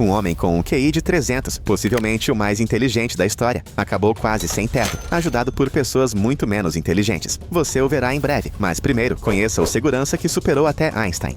Um homem com um QI de 300, possivelmente o mais inteligente da história, acabou quase sem teto, ajudado por pessoas muito menos inteligentes. Você o verá em breve, mas primeiro conheça o segurança que superou até Einstein.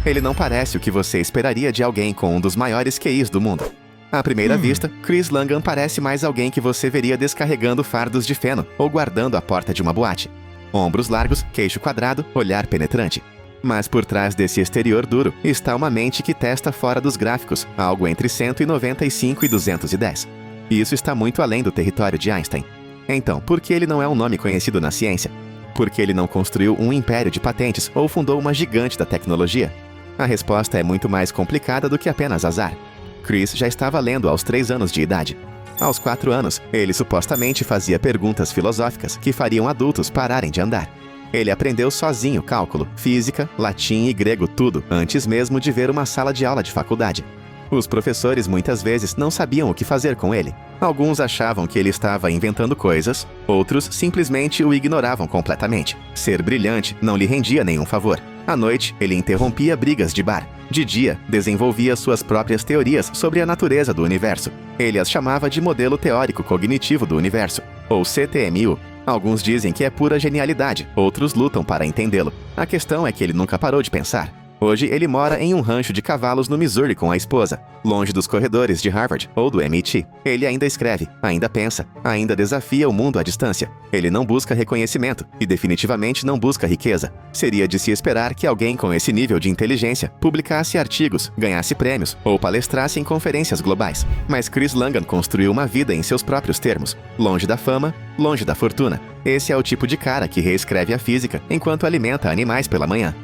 Ele não parece o que você esperaria de alguém com um dos maiores QIs do mundo. À primeira vista, Chris Langan parece mais alguém que você veria descarregando fardos de feno ou guardando a porta de uma boate. Ombros largos, queixo quadrado, olhar penetrante. Mas por trás desse exterior duro, está uma mente que testa fora dos gráficos, algo entre 195 e 210. E isso está muito além do território de Einstein. Então, por que ele não é um nome conhecido na ciência? Por que ele não construiu um império de patentes ou fundou uma gigante da tecnologia? A resposta é muito mais complicada do que apenas azar. Chris já estava lendo aos 3 anos de idade. Aos 4 anos, ele supostamente fazia perguntas filosóficas que fariam adultos pararem de andar. Ele aprendeu sozinho cálculo, física, latim e grego tudo, antes mesmo de ver uma sala de aula de faculdade. Os professores muitas vezes não sabiam o que fazer com ele. Alguns achavam que ele estava inventando coisas, outros simplesmente o ignoravam completamente. Ser brilhante não lhe rendia nenhum favor. À noite, ele interrompia brigas de bar. De dia, desenvolvia suas próprias teorias sobre a natureza do universo. Ele as chamava de modelo teórico cognitivo do universo, ou CTMU. Alguns dizem que é pura genialidade, outros lutam para entendê-lo. A questão é que ele nunca parou de pensar. Hoje ele mora em um rancho de cavalos no Missouri com a esposa, longe dos corredores de Harvard ou do MIT. Ele ainda escreve, ainda pensa, ainda desafia o mundo à distância. Ele não busca reconhecimento e definitivamente não busca riqueza. Seria de se esperar que alguém com esse nível de inteligência publicasse artigos, ganhasse prêmios ou palestrasse em conferências globais. Mas Chris Langan construiu uma vida em seus próprios termos, longe da fama, longe da fortuna. Esse é o tipo de cara que reescreve a física enquanto alimenta animais pela manhã.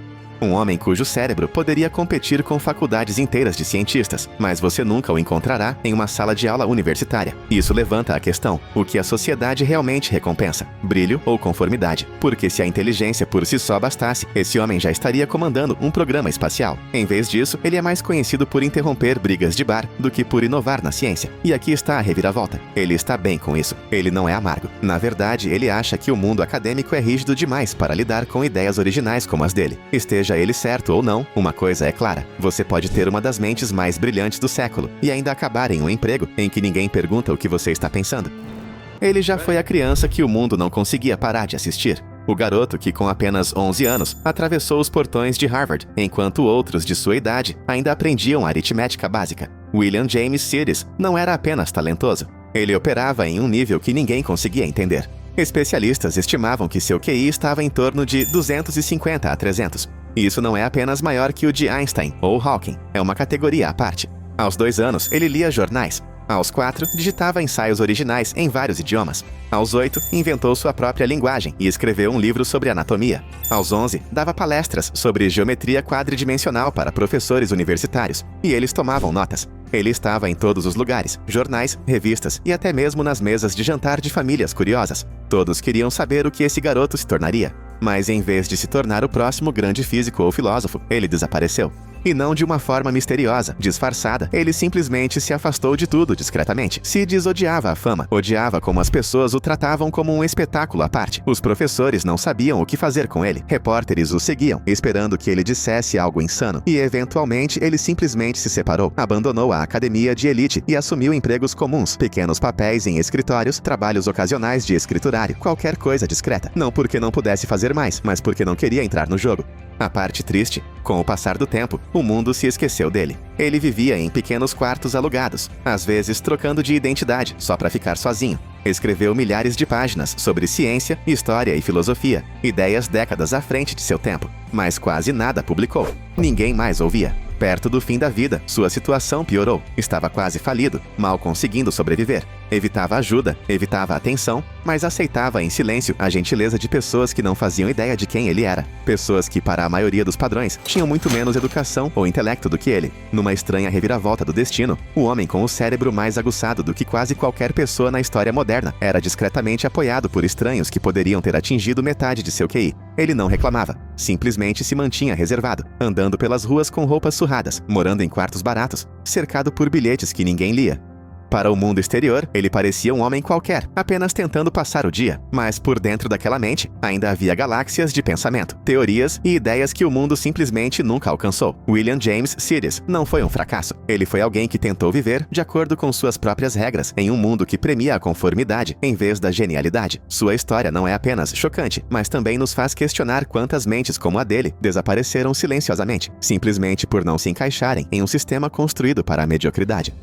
Um homem cujo cérebro poderia competir com faculdades inteiras de cientistas, mas você nunca o encontrará em uma sala de aula universitária. Isso levanta a questão: o que a sociedade realmente recompensa? Brilho ou conformidade? Porque se a inteligência por si só bastasse, esse homem já estaria comandando um programa espacial. Em vez disso, ele é mais conhecido por interromper brigas de bar do que por inovar na ciência. E aqui está a reviravolta. Ele está bem com isso. Ele não é amargo. Na verdade, ele acha que o mundo acadêmico é rígido demais para lidar com ideias originais como as dele. Esteja ele certo ou não, uma coisa é clara: você pode ter uma das mentes mais brilhantes do século e ainda acabar em um emprego em que ninguém pergunta o que você está pensando. Ele já foi a criança que o mundo não conseguia parar de assistir. O garoto que, com apenas 11 anos, atravessou os portões de Harvard, enquanto outros de sua idade ainda aprendiam aritmética básica. William James Sidis não era apenas talentoso. Ele operava em um nível que ninguém conseguia entender. Especialistas estimavam que seu QI estava em torno de 250 a 300. Isso não é apenas maior que o de Einstein ou Hawking, é uma categoria à parte. Aos 2 anos, ele lia jornais. Aos 4, digitava ensaios originais em vários idiomas. Aos 8, inventou sua própria linguagem e escreveu um livro sobre anatomia. Aos 11, dava palestras sobre geometria quadridimensional para professores universitários, e eles tomavam notas. Ele estava em todos os lugares, jornais, revistas e até mesmo nas mesas de jantar de famílias curiosas. Todos queriam saber o que esse garoto se tornaria. Mas em vez de se tornar o próximo grande físico ou filósofo, ele desapareceu. E não de uma forma misteriosa, disfarçada. Ele simplesmente se afastou de tudo discretamente. Sidis odiava a fama, odiava como as pessoas o tratavam como um espetáculo à parte. Os professores não sabiam o que fazer com ele. Repórteres o seguiam, esperando que ele dissesse algo insano. E eventualmente ele simplesmente se separou, abandonou a academia de elite e assumiu empregos comuns, pequenos papéis em escritórios, trabalhos ocasionais de escriturário, qualquer coisa discreta. Não porque não pudesse fazer mais, mas porque não queria entrar no jogo. A parte triste, com o passar do tempo, o mundo se esqueceu dele. Ele vivia em pequenos quartos alugados, às vezes trocando de identidade, só para ficar sozinho. Escreveu milhares de páginas sobre ciência, história e filosofia, ideias décadas à frente de seu tempo, mas quase nada publicou. Ninguém mais ouvia. Perto do fim da vida, sua situação piorou. Estava quase falido, mal conseguindo sobreviver. Evitava ajuda, evitava atenção, mas aceitava em silêncio a gentileza de pessoas que não faziam ideia de quem ele era. Pessoas que, para a maioria dos padrões, tinham muito menos educação ou intelecto do que ele. Numa estranha reviravolta do destino, o homem com o cérebro mais aguçado do que quase qualquer pessoa na história moderna era discretamente apoiado por estranhos que poderiam ter atingido metade de seu QI. Ele não reclamava, simplesmente se mantinha reservado, andando pelas ruas com roupas surradas, morando em quartos baratos, cercado por bilhetes que ninguém lia. Para o mundo exterior, ele parecia um homem qualquer, apenas tentando passar o dia. Mas por dentro daquela mente, ainda havia galáxias de pensamento, teorias e ideias que o mundo simplesmente nunca alcançou. William James Sidis não foi um fracasso. Ele foi alguém que tentou viver de acordo com suas próprias regras, em um mundo que premia a conformidade em vez da genialidade. Sua história não é apenas chocante, mas também nos faz questionar quantas mentes como a dele desapareceram silenciosamente, simplesmente por não se encaixarem em um sistema construído para a mediocridade.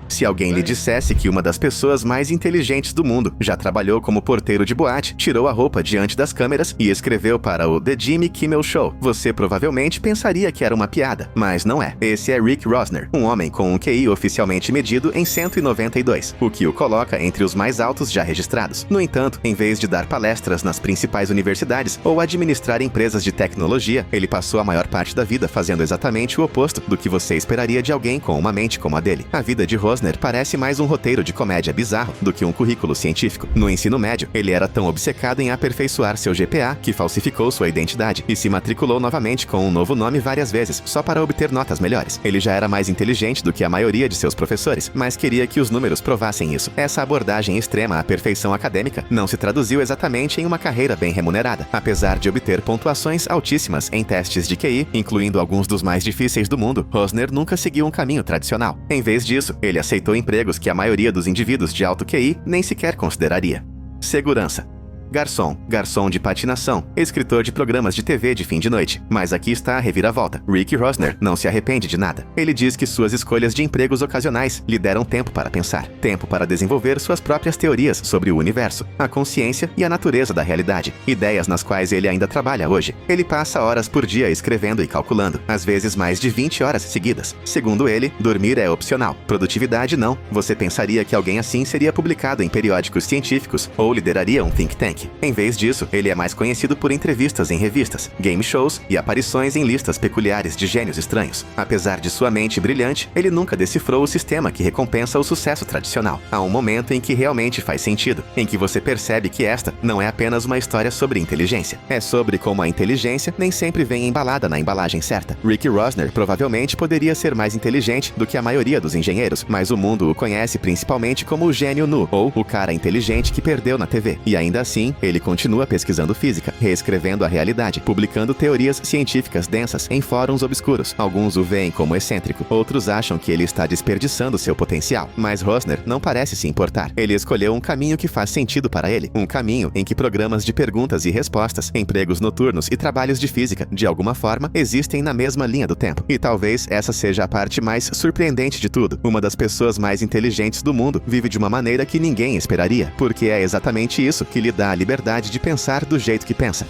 Se alguém lhe dissesse que uma das pessoas mais inteligentes do mundo já trabalhou como porteiro de boate, tirou a roupa diante das câmeras e escreveu para o The Jimmy Kimmel Show, você provavelmente pensaria que era uma piada, mas não é. Esse é Rick Rosner, um homem com um QI oficialmente medido em 192, o que o coloca entre os mais altos já registrados. No entanto, em vez de dar palestras nas principais universidades ou administrar empresas de tecnologia, ele passou a maior parte da vida fazendo exatamente o oposto do que você esperaria de alguém com uma mente como a dele. A vida de Rosner parece mais um roteiro de comédia bizarro do que um currículo científico. No ensino médio, ele era tão obcecado em aperfeiçoar seu GPA que falsificou sua identidade e se matriculou novamente com um novo nome várias vezes, só para obter notas melhores. Ele já era mais inteligente do que a maioria de seus professores, mas queria que os números provassem isso. Essa abordagem extrema à perfeição acadêmica não se traduziu exatamente em uma carreira bem remunerada. Apesar de obter pontuações altíssimas em testes de QI, incluindo alguns dos mais difíceis do mundo, Rosner nunca seguiu um caminho tradicional. Em vez disso, ele aceitou empregos que a maioria dos indivíduos de alto QI nem sequer consideraria. Segurança. Garçom de patinação, escritor de programas de TV de fim de noite. Mas aqui está a reviravolta. Rick Rosner não se arrepende de nada. Ele diz que suas escolhas de empregos ocasionais lhe deram tempo para pensar, tempo para desenvolver suas próprias teorias sobre o universo, a consciência e a natureza da realidade, ideias nas quais ele ainda trabalha hoje. Ele passa horas por dia escrevendo e calculando, às vezes mais de 20 horas seguidas. Segundo ele, dormir é opcional, produtividade não. Você pensaria que alguém assim seria publicado em periódicos científicos ou lideraria um think tank. Em vez disso, ele é mais conhecido por entrevistas em revistas, game shows e aparições em listas peculiares de gênios estranhos. Apesar de sua mente brilhante, ele nunca decifrou o sistema que recompensa o sucesso tradicional. Há um momento em que realmente faz sentido, em que você percebe que esta não é apenas uma história sobre inteligência. É sobre como a inteligência nem sempre vem embalada na embalagem certa. Rick Rosner provavelmente poderia ser mais inteligente do que a maioria dos engenheiros, mas o mundo o conhece principalmente como o gênio nu, ou o cara inteligente que perdeu na TV. E ainda assim, ele continua pesquisando física, reescrevendo a realidade, publicando teorias científicas densas em fóruns obscuros. Alguns o veem como excêntrico, outros acham que ele está desperdiçando seu potencial. Mas Rosner não parece se importar. Ele escolheu um caminho que faz sentido para ele, um caminho em que programas de perguntas e respostas, empregos noturnos e trabalhos de física, de alguma forma, existem na mesma linha do tempo. E talvez essa seja a parte mais surpreendente de tudo. Uma das pessoas mais inteligentes do mundo vive de uma maneira que ninguém esperaria, porque é exatamente isso que lhe dá a liberdade de pensar do jeito que pensa.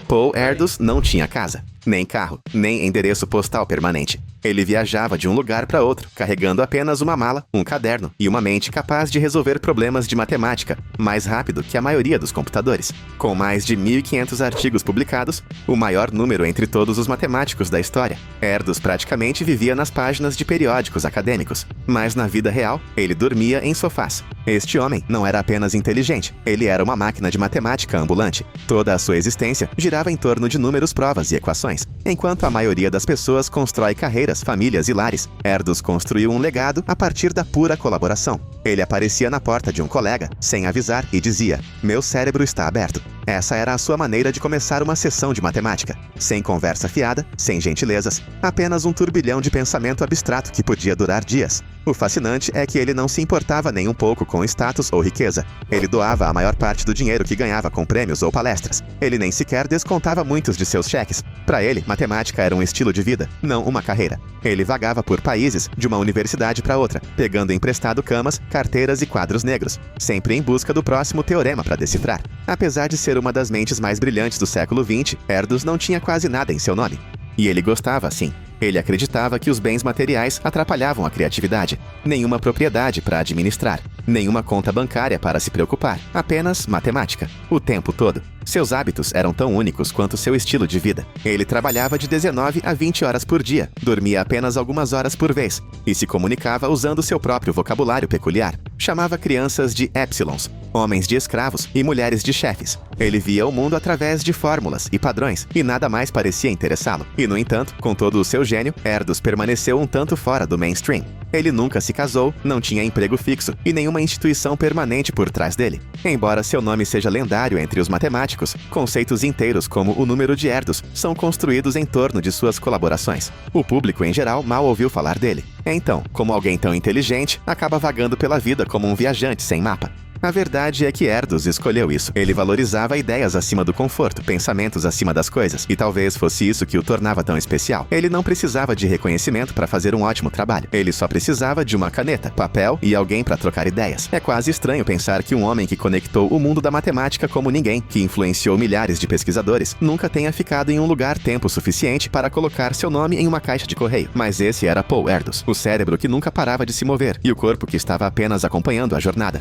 Paul Erdős não tinha casa, nem carro, nem endereço postal permanente. Ele viajava de um lugar para outro, carregando apenas uma mala, um caderno e uma mente capaz de resolver problemas de matemática mais rápido que a maioria dos computadores. Com mais de 1.500 artigos publicados, o maior número entre todos os matemáticos da história, Erdős praticamente vivia nas páginas de periódicos acadêmicos. Mas na vida real, ele dormia em sofás. Este homem não era apenas inteligente, ele era uma máquina de matemática ambulante. Toda a sua existência girava em torno de números, provas e equações. Enquanto a maioria das pessoas constrói carreiras, famílias e lares, Erdős construiu um legado a partir da pura colaboração. Ele aparecia na porta de um colega, sem avisar, e dizia: "Meu cérebro está aberto." Essa era a sua maneira de começar uma sessão de matemática. Sem conversa fiada, sem gentilezas, apenas um turbilhão de pensamento abstrato que podia durar dias. O fascinante é que ele não se importava nem um pouco com status ou riqueza. Ele doava a maior parte do dinheiro que ganhava com prêmios ou palestras. Ele nem sequer descontava muitos de seus cheques. Para ele, matemática era um estilo de vida, não uma carreira. Ele vagava por países, de uma universidade para outra, pegando emprestado camas, carteiras e quadros negros, sempre em busca do próximo teorema para decifrar. Apesar de ser uma das mentes mais brilhantes do século XX, Erdős não tinha quase nada em seu nome. E ele gostava assim. Ele acreditava que os bens materiais atrapalhavam a criatividade. Nenhuma propriedade para administrar, nenhuma conta bancária para se preocupar, apenas matemática, o tempo todo. Seus hábitos eram tão únicos quanto seu estilo de vida. Ele trabalhava de 19 a 20 horas por dia, dormia apenas algumas horas por vez e se comunicava usando seu próprio vocabulário peculiar. Chamava crianças de Epsilons, homens de escravos e mulheres de chefes. Ele via o mundo através de fórmulas e padrões, e nada mais parecia interessá-lo. E, no entanto, com todo o seu gênio, Erdős permaneceu um tanto fora do mainstream. Ele nunca se casou, não tinha emprego fixo e nenhuma instituição permanente por trás dele. Embora seu nome seja lendário entre os matemáticos, conceitos inteiros como o número de Erdős são construídos em torno de suas colaborações. O público, em geral, mal ouviu falar dele. Então, como alguém tão inteligente, acaba vagando pela vida como um viajante sem mapa. A verdade é que Erdős escolheu isso. Ele valorizava ideias acima do conforto, pensamentos acima das coisas, e talvez fosse isso que o tornava tão especial. Ele não precisava de reconhecimento para fazer um ótimo trabalho. Ele só precisava de uma caneta, papel e alguém para trocar ideias. É quase estranho pensar que um homem que conectou o mundo da matemática como ninguém, que influenciou milhares de pesquisadores, nunca tenha ficado em um lugar tempo suficiente para colocar seu nome em uma caixa de correio. Mas esse era Paul Erdős, o cérebro que nunca parava de se mover e o corpo que estava apenas acompanhando a jornada.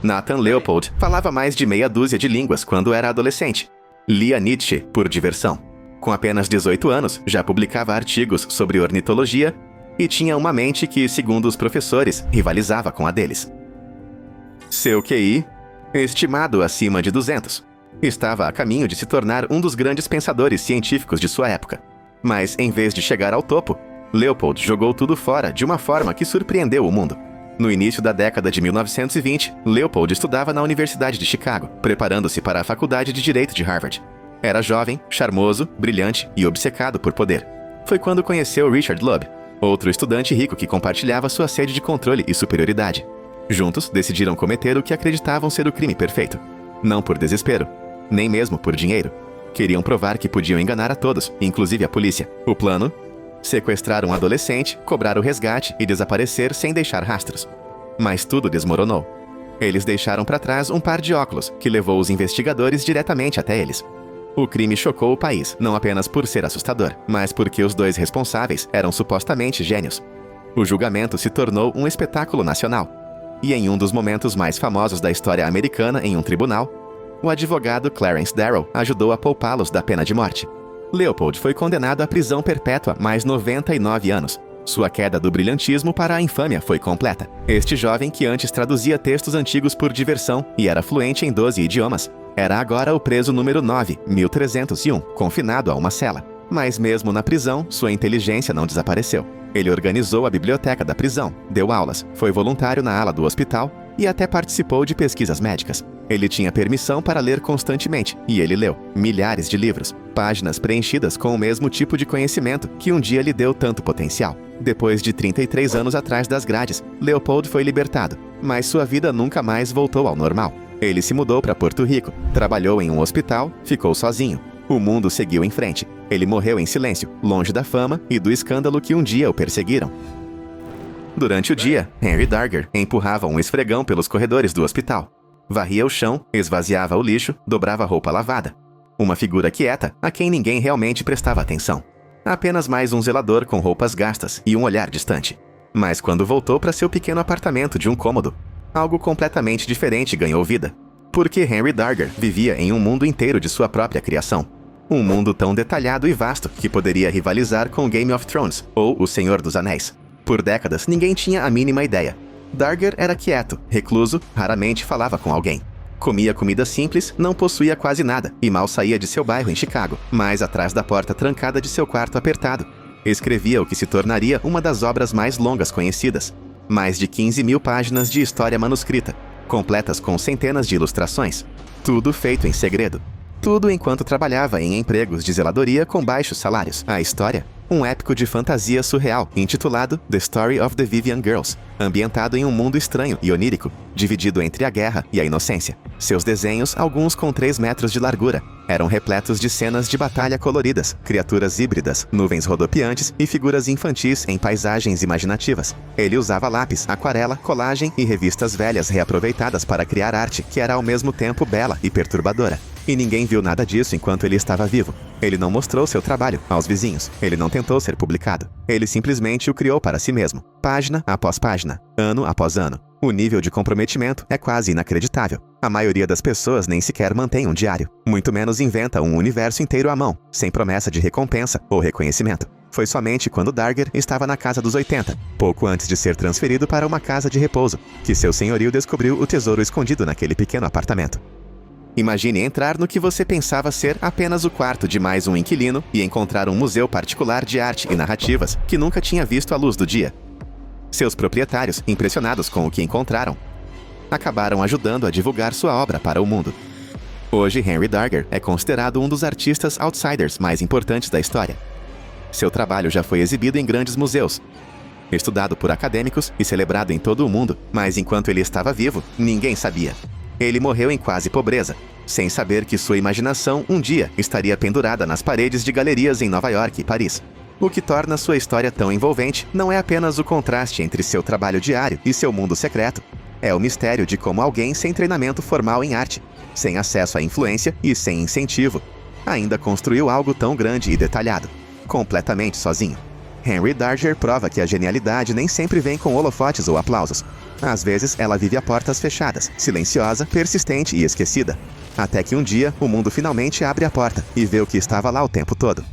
Nathan Leopold falava mais de meia dúzia de línguas quando era adolescente. Lia Nietzsche por diversão. Com apenas 18 anos, já publicava artigos sobre ornitologia e tinha uma mente que, segundo os professores, rivalizava com a deles. Seu QI, estimado acima de 200, estava a caminho de se tornar um dos grandes pensadores científicos de sua época. Mas, em vez de chegar ao topo, Leopold jogou tudo fora de uma forma que surpreendeu o mundo. No início da década de 1920, Leopold estudava na Universidade de Chicago, preparando-se para a Faculdade de Direito de Harvard. Era jovem, charmoso, brilhante e obcecado por poder. Foi quando conheceu Richard Loeb, outro estudante rico que compartilhava sua sede de controle e superioridade. Juntos, decidiram cometer o que acreditavam ser o crime perfeito. Não por desespero, nem mesmo por dinheiro. Queriam provar que podiam enganar a todos, inclusive a polícia. O plano? Sequestrar um adolescente, cobrar o resgate e desaparecer sem deixar rastros. Mas tudo desmoronou. Eles deixaram para trás um par de óculos, que levou os investigadores diretamente até eles. O crime chocou o país, não apenas por ser assustador, mas porque os dois responsáveis eram supostamente gênios. O julgamento se tornou um espetáculo nacional. E em um dos momentos mais famosos da história americana em um tribunal, o advogado Clarence Darrow ajudou a poupá-los da pena de morte. Leopold foi condenado à prisão perpétua mais 99 anos. Sua queda do brilhantismo para a infâmia foi completa. Este jovem, que antes traduzia textos antigos por diversão e era fluente em 12 idiomas, era agora o preso número 9.301, confinado a uma cela. Mas mesmo na prisão, sua inteligência não desapareceu. Ele organizou a biblioteca da prisão, deu aulas, foi voluntário na ala do hospital e até participou de pesquisas médicas. Ele tinha permissão para ler constantemente, e ele leu milhares de livros, páginas preenchidas com o mesmo tipo de conhecimento que um dia lhe deu tanto potencial. Depois de 33 anos atrás das grades, Leopold foi libertado, mas sua vida nunca mais voltou ao normal. Ele se mudou para Porto Rico, trabalhou em um hospital, ficou sozinho. O mundo seguiu em frente. Ele morreu em silêncio, longe da fama e do escândalo que um dia o perseguiram. Durante o dia, Henry Darger empurrava um esfregão pelos corredores do hospital. Varria o chão, esvaziava o lixo, dobrava a roupa lavada. Uma figura quieta, a quem ninguém realmente prestava atenção. Apenas mais um zelador com roupas gastas e um olhar distante. Mas quando voltou para seu pequeno apartamento de um cômodo, algo completamente diferente ganhou vida. Porque Henry Darger vivia em um mundo inteiro de sua própria criação. Um mundo tão detalhado e vasto que poderia rivalizar com Game of Thrones ou O Senhor dos Anéis. Por décadas, ninguém tinha a mínima ideia. Darger era quieto, recluso, raramente falava com alguém. Comia comida simples, não possuía quase nada e mal saía de seu bairro em Chicago, mas atrás da porta trancada de seu quarto apertado. Escrevia o que se tornaria uma das obras mais longas conhecidas. Mais de 15.000 páginas de história manuscrita, completas com centenas de ilustrações. Tudo feito em segredo. Tudo enquanto trabalhava em empregos de zeladoria com baixos salários. A história? Um épico de fantasia surreal, intitulado The Story of the Vivian Girls, ambientado em um mundo estranho e onírico, dividido entre a guerra e a inocência. Seus desenhos, alguns com 3 metros de largura, eram repletos de cenas de batalha coloridas, criaturas híbridas, nuvens rodopiantes e figuras infantis em paisagens imaginativas. Ele usava lápis, aquarela, colagem e revistas velhas reaproveitadas para criar arte que era ao mesmo tempo bela e perturbadora. E ninguém viu nada disso enquanto ele estava vivo. Ele não mostrou seu trabalho aos vizinhos. Ele não tentou ser publicado. Ele simplesmente o criou para si mesmo, página após página, ano após ano. O nível de comprometimento é quase inacreditável. A maioria das pessoas nem sequer mantém um diário, muito menos inventa um universo inteiro à mão, sem promessa de recompensa ou reconhecimento. Foi somente quando Darger estava na casa dos 80, pouco antes de ser transferido para uma casa de repouso, que seu senhorio descobriu o tesouro escondido naquele pequeno apartamento. Imagine entrar no que você pensava ser apenas o quarto de mais um inquilino e encontrar um museu particular de arte e narrativas que nunca tinha visto a luz do dia. Seus proprietários, impressionados com o que encontraram, acabaram ajudando a divulgar sua obra para o mundo. Hoje, Henry Darger é considerado um dos artistas outsiders mais importantes da história. Seu trabalho já foi exibido em grandes museus, estudado por acadêmicos e celebrado em todo o mundo, mas enquanto ele estava vivo, ninguém sabia. Ele morreu em quase pobreza, sem saber que sua imaginação um dia estaria pendurada nas paredes de galerias em Nova York e Paris. O que torna sua história tão envolvente não é apenas o contraste entre seu trabalho diário e seu mundo secreto. É o mistério de como alguém sem treinamento formal em arte, sem acesso à influência e sem incentivo, ainda construiu algo tão grande e detalhado, completamente sozinho. Henry Darger prova que a genialidade nem sempre vem com holofotes ou aplausos. Às vezes, ela vive a portas fechadas, silenciosa, persistente e esquecida. Até que um dia, o mundo finalmente abre a porta e vê o que estava lá o tempo todo.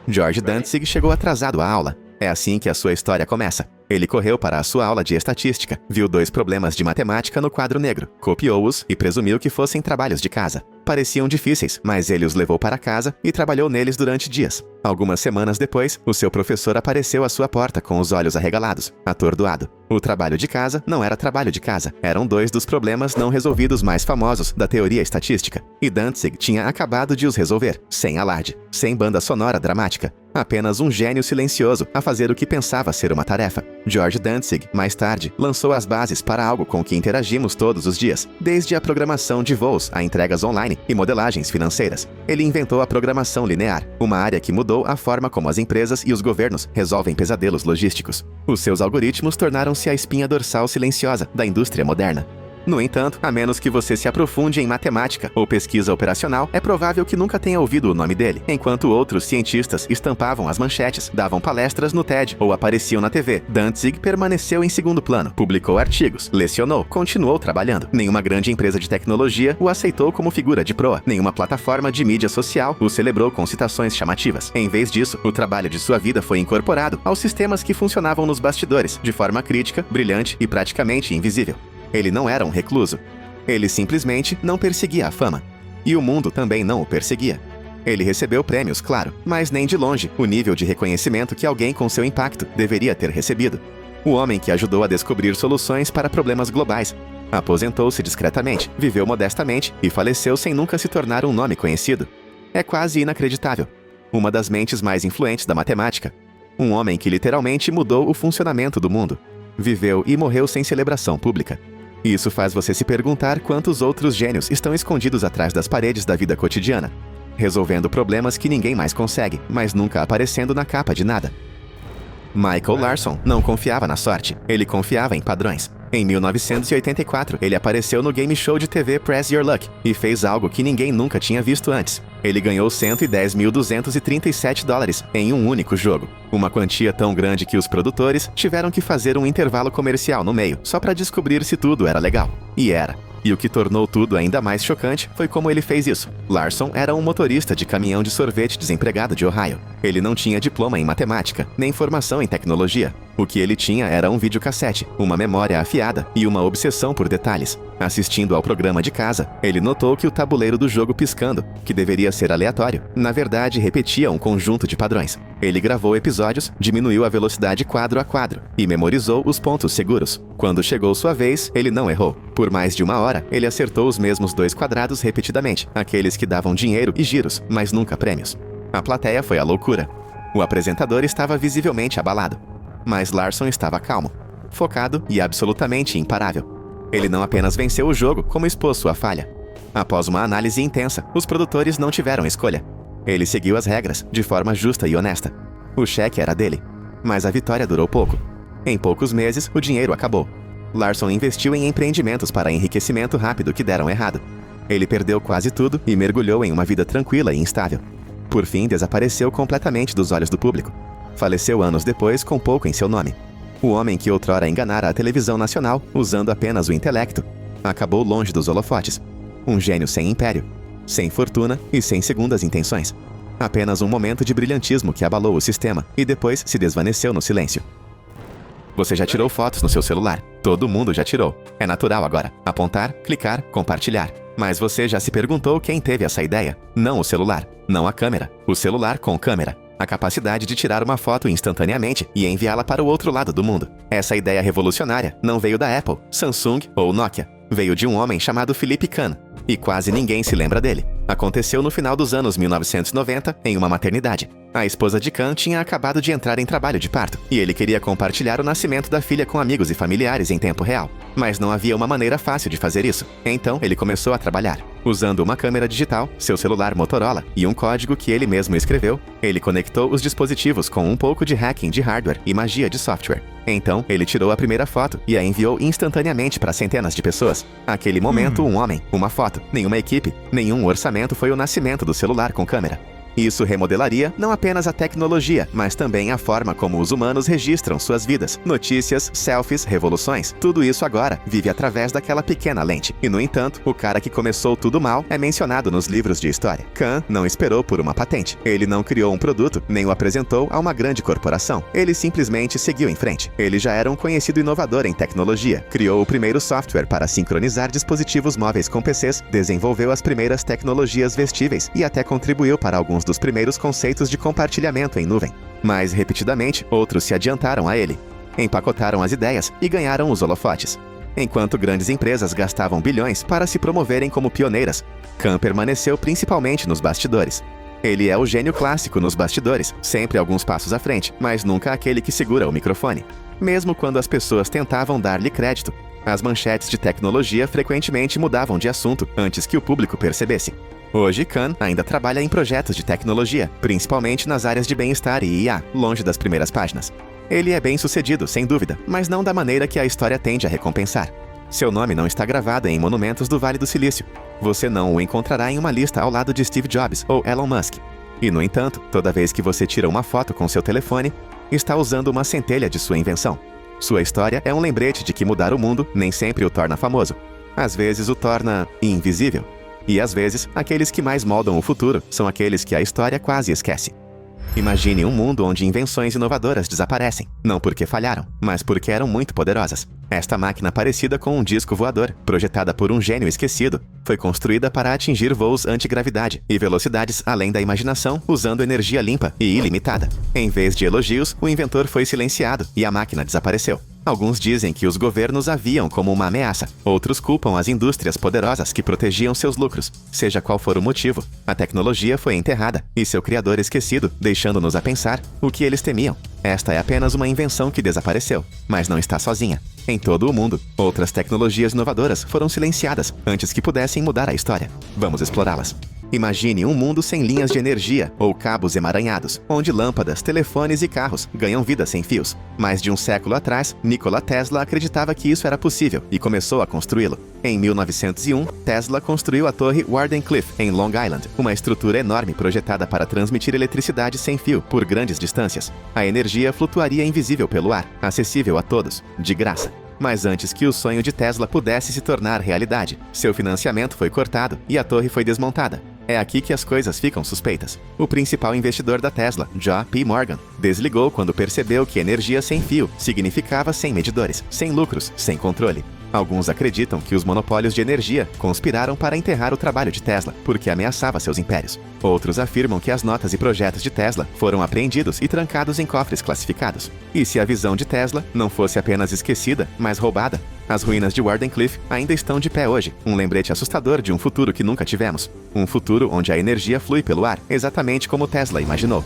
George Dantzig chegou atrasado à aula. É assim que a sua história começa. Ele correu para a sua aula de estatística, viu 2 problemas de matemática no quadro negro, copiou-os e presumiu que fossem trabalhos de casa. Pareciam difíceis, mas ele os levou para casa e trabalhou neles durante dias. Algumas semanas depois, o seu professor apareceu à sua porta com os olhos arregalados, atordoado. O trabalho de casa não era trabalho de casa, eram 2 dos problemas não resolvidos mais famosos da teoria estatística. E Dantzig tinha acabado de os resolver, sem alarde, sem banda sonora dramática. Apenas um gênio silencioso a fazer o que pensava ser uma tarefa. George Dantzig, mais tarde, lançou as bases para algo com que interagimos todos os dias, desde a programação de voos a entregas online e modelagens financeiras. Ele inventou a programação linear, uma área que mudou a forma como as empresas e os governos resolvem pesadelos logísticos. Os seus algoritmos tornaram-se a espinha dorsal silenciosa da indústria moderna. No entanto, a menos que você se aprofunde em matemática ou pesquisa operacional, é provável que nunca tenha ouvido o nome dele. Enquanto outros cientistas estampavam as manchetes, davam palestras no TED ou apareciam na TV, Dantzig permaneceu em segundo plano, publicou artigos, lecionou, continuou trabalhando. Nenhuma grande empresa de tecnologia o aceitou como figura de proa. Nenhuma plataforma de mídia social o celebrou com citações chamativas. Em vez disso, o trabalho de sua vida foi incorporado aos sistemas que funcionavam nos bastidores, de forma crítica, brilhante e praticamente invisível. Ele não era um recluso. Ele simplesmente não perseguia a fama. E o mundo também não o perseguia. Ele recebeu prêmios, claro, mas nem de longe o nível de reconhecimento que alguém com seu impacto deveria ter recebido. O homem que ajudou a descobrir soluções para problemas globais. Aposentou-se discretamente, viveu modestamente e faleceu sem nunca se tornar um nome conhecido. É quase inacreditável. Uma das mentes mais influentes da matemática. Um homem que literalmente mudou o funcionamento do mundo. Viveu e morreu sem celebração pública. Isso faz você se perguntar quantos outros gênios estão escondidos atrás das paredes da vida cotidiana, resolvendo problemas que ninguém mais consegue, mas nunca aparecendo na capa de nada. Michael Larson não confiava na sorte, ele confiava em padrões. Em 1984, ele apareceu no game show de TV Press Your Luck e fez algo que ninguém nunca tinha visto antes. Ele ganhou $110.237 em um único jogo. Uma quantia tão grande que os produtores tiveram que fazer um intervalo comercial no meio, só para descobrir se tudo era legal. E era. E o que tornou tudo ainda mais chocante foi como ele fez isso. Larson era um motorista de caminhão de sorvete desempregado de Ohio. Ele não tinha diploma em matemática, nem formação em tecnologia. O que ele tinha era um videocassete, uma memória afiada e uma obsessão por detalhes. Assistindo ao programa de casa, ele notou que o tabuleiro do jogo piscando, que deveria ser aleatório, na verdade repetia um conjunto de padrões. Ele gravou episódios, diminuiu a velocidade quadro a quadro e memorizou os pontos seguros. Quando chegou sua vez, ele não errou. Por mais de 1 hora, ele acertou os mesmos 2 quadrados repetidamente, aqueles que davam dinheiro e giros, mas nunca prêmios. A plateia foi à loucura. O apresentador estava visivelmente abalado. Mas Larson estava calmo, focado e absolutamente imparável. Ele não apenas venceu o jogo, como expôs sua falha. Após uma análise intensa, os produtores não tiveram escolha. Ele seguiu as regras, de forma justa e honesta. O cheque era dele, mas a vitória durou pouco. Em poucos meses, o dinheiro acabou. Larson investiu em empreendimentos para enriquecimento rápido que deram errado. Ele perdeu quase tudo e mergulhou em uma vida tranquila e instável. Por fim, desapareceu completamente dos olhos do público. Faleceu anos depois com pouco em seu nome. O homem que outrora enganara a televisão nacional, usando apenas o intelecto, acabou longe dos holofotes. Um gênio sem império, sem fortuna e sem segundas intenções. Apenas um momento de brilhantismo que abalou o sistema e depois se desvaneceu no silêncio. Você já tirou fotos no seu celular. Todo mundo já tirou. É natural agora. Apontar, clicar, compartilhar. Mas você já se perguntou quem teve essa ideia? Não o celular, não a câmera. O celular com câmera. A capacidade de tirar uma foto instantaneamente e enviá-la para o outro lado do mundo. Essa ideia revolucionária não veio da Apple, Samsung ou Nokia. Veio de um homem chamado Philip Kahn. E quase ninguém se lembra dele. Aconteceu no final dos anos 1990, em uma maternidade. A esposa de Kahn tinha acabado de entrar em trabalho de parto, e ele queria compartilhar o nascimento da filha com amigos e familiares em tempo real. Mas não havia uma maneira fácil de fazer isso. Então ele começou a trabalhar. Usando uma câmera digital, seu celular Motorola e um código que ele mesmo escreveu, ele conectou os dispositivos com um pouco de hacking de hardware e magia de software. Então, ele tirou a primeira foto e a enviou instantaneamente para centenas de pessoas. Aquele momento, um homem, uma foto, nenhuma equipe, nenhum orçamento foi o nascimento do celular com câmera. Isso remodelaria não apenas a tecnologia, mas também a forma como os humanos registram suas vidas. Notícias, selfies, revoluções, tudo isso agora vive através daquela pequena lente. E no entanto, o cara que começou tudo mal é mencionado nos livros de história. Kahn não esperou por uma patente. Ele não criou um produto, nem o apresentou a uma grande corporação. Ele simplesmente seguiu em frente. Ele já era um conhecido inovador em tecnologia. Criou o primeiro software para sincronizar dispositivos móveis com PCs, desenvolveu as primeiras tecnologias vestíveis e até contribuiu para alguns dos primeiros conceitos de compartilhamento em nuvem. Mais repetidamente, outros se adiantaram a ele, empacotaram as ideias e ganharam os holofotes. Enquanto grandes empresas gastavam bilhões para se promoverem como pioneiras, Kahn permaneceu principalmente nos bastidores. Ele é o gênio clássico nos bastidores, sempre alguns passos à frente, mas nunca aquele que segura o microfone. Mesmo quando as pessoas tentavam dar-lhe crédito, as manchetes de tecnologia frequentemente mudavam de assunto antes que o público percebesse. Hoje, Kahn ainda trabalha em projetos de tecnologia, principalmente nas áreas de bem-estar e IA, longe das primeiras páginas. Ele é bem-sucedido, sem dúvida, mas não da maneira que a história tende a recompensar. Seu nome não está gravado em monumentos do Vale do Silício. Você não o encontrará em uma lista ao lado de Steve Jobs ou Elon Musk. E, no entanto, toda vez que você tira uma foto com seu telefone, está usando uma centelha de sua invenção. Sua história é um lembrete de que mudar o mundo nem sempre o torna famoso. Às vezes o torna invisível. E às vezes, aqueles que mais moldam o futuro são aqueles que a história quase esquece. Imagine um mundo onde invenções inovadoras desaparecem, não porque falharam, mas porque eram muito poderosas. Esta máquina parecida com um disco voador, projetada por um gênio esquecido, foi construída para atingir voos antigravidade e velocidades além da imaginação, usando energia limpa e ilimitada. Em vez de elogios, o inventor foi silenciado e a máquina desapareceu. Alguns dizem que os governos a viam como uma ameaça. Outros culpam as indústrias poderosas que protegiam seus lucros. Seja qual for o motivo, a tecnologia foi enterrada e seu criador esquecido, deixando-nos a pensar o que eles temiam. Esta é apenas uma invenção que desapareceu, mas não está sozinha. Em todo o mundo, outras tecnologias inovadoras foram silenciadas antes que pudessem mudar a história. Vamos explorá-las. Imagine um mundo sem linhas de energia ou cabos emaranhados, onde lâmpadas, telefones e carros ganham vida sem fios. Mais de um século atrás, Nikola Tesla acreditava que isso era possível e começou a construí-lo. Em 1901, Tesla construiu a torre Wardenclyffe, em Long Island, uma estrutura enorme projetada para transmitir eletricidade sem fio por grandes distâncias. A energia flutuaria invisível pelo ar, acessível a todos, de graça. Mas antes que o sonho de Tesla pudesse se tornar realidade, seu financiamento foi cortado e a torre foi desmontada. É aqui que as coisas ficam suspeitas. O principal investidor da Tesla, J.P. Morgan, desligou quando percebeu que energia sem fio significava sem medidores, sem lucros, sem controle. Alguns acreditam que os monopólios de energia conspiraram para enterrar o trabalho de Tesla, porque ameaçava seus impérios. Outros afirmam que as notas e projetos de Tesla foram apreendidos e trancados em cofres classificados. E se a visão de Tesla não fosse apenas esquecida, mas roubada? As ruínas de Wardenclyffe ainda estão de pé hoje, um lembrete assustador de um futuro que nunca tivemos. Um futuro onde a energia flui pelo ar, exatamente como Tesla imaginou.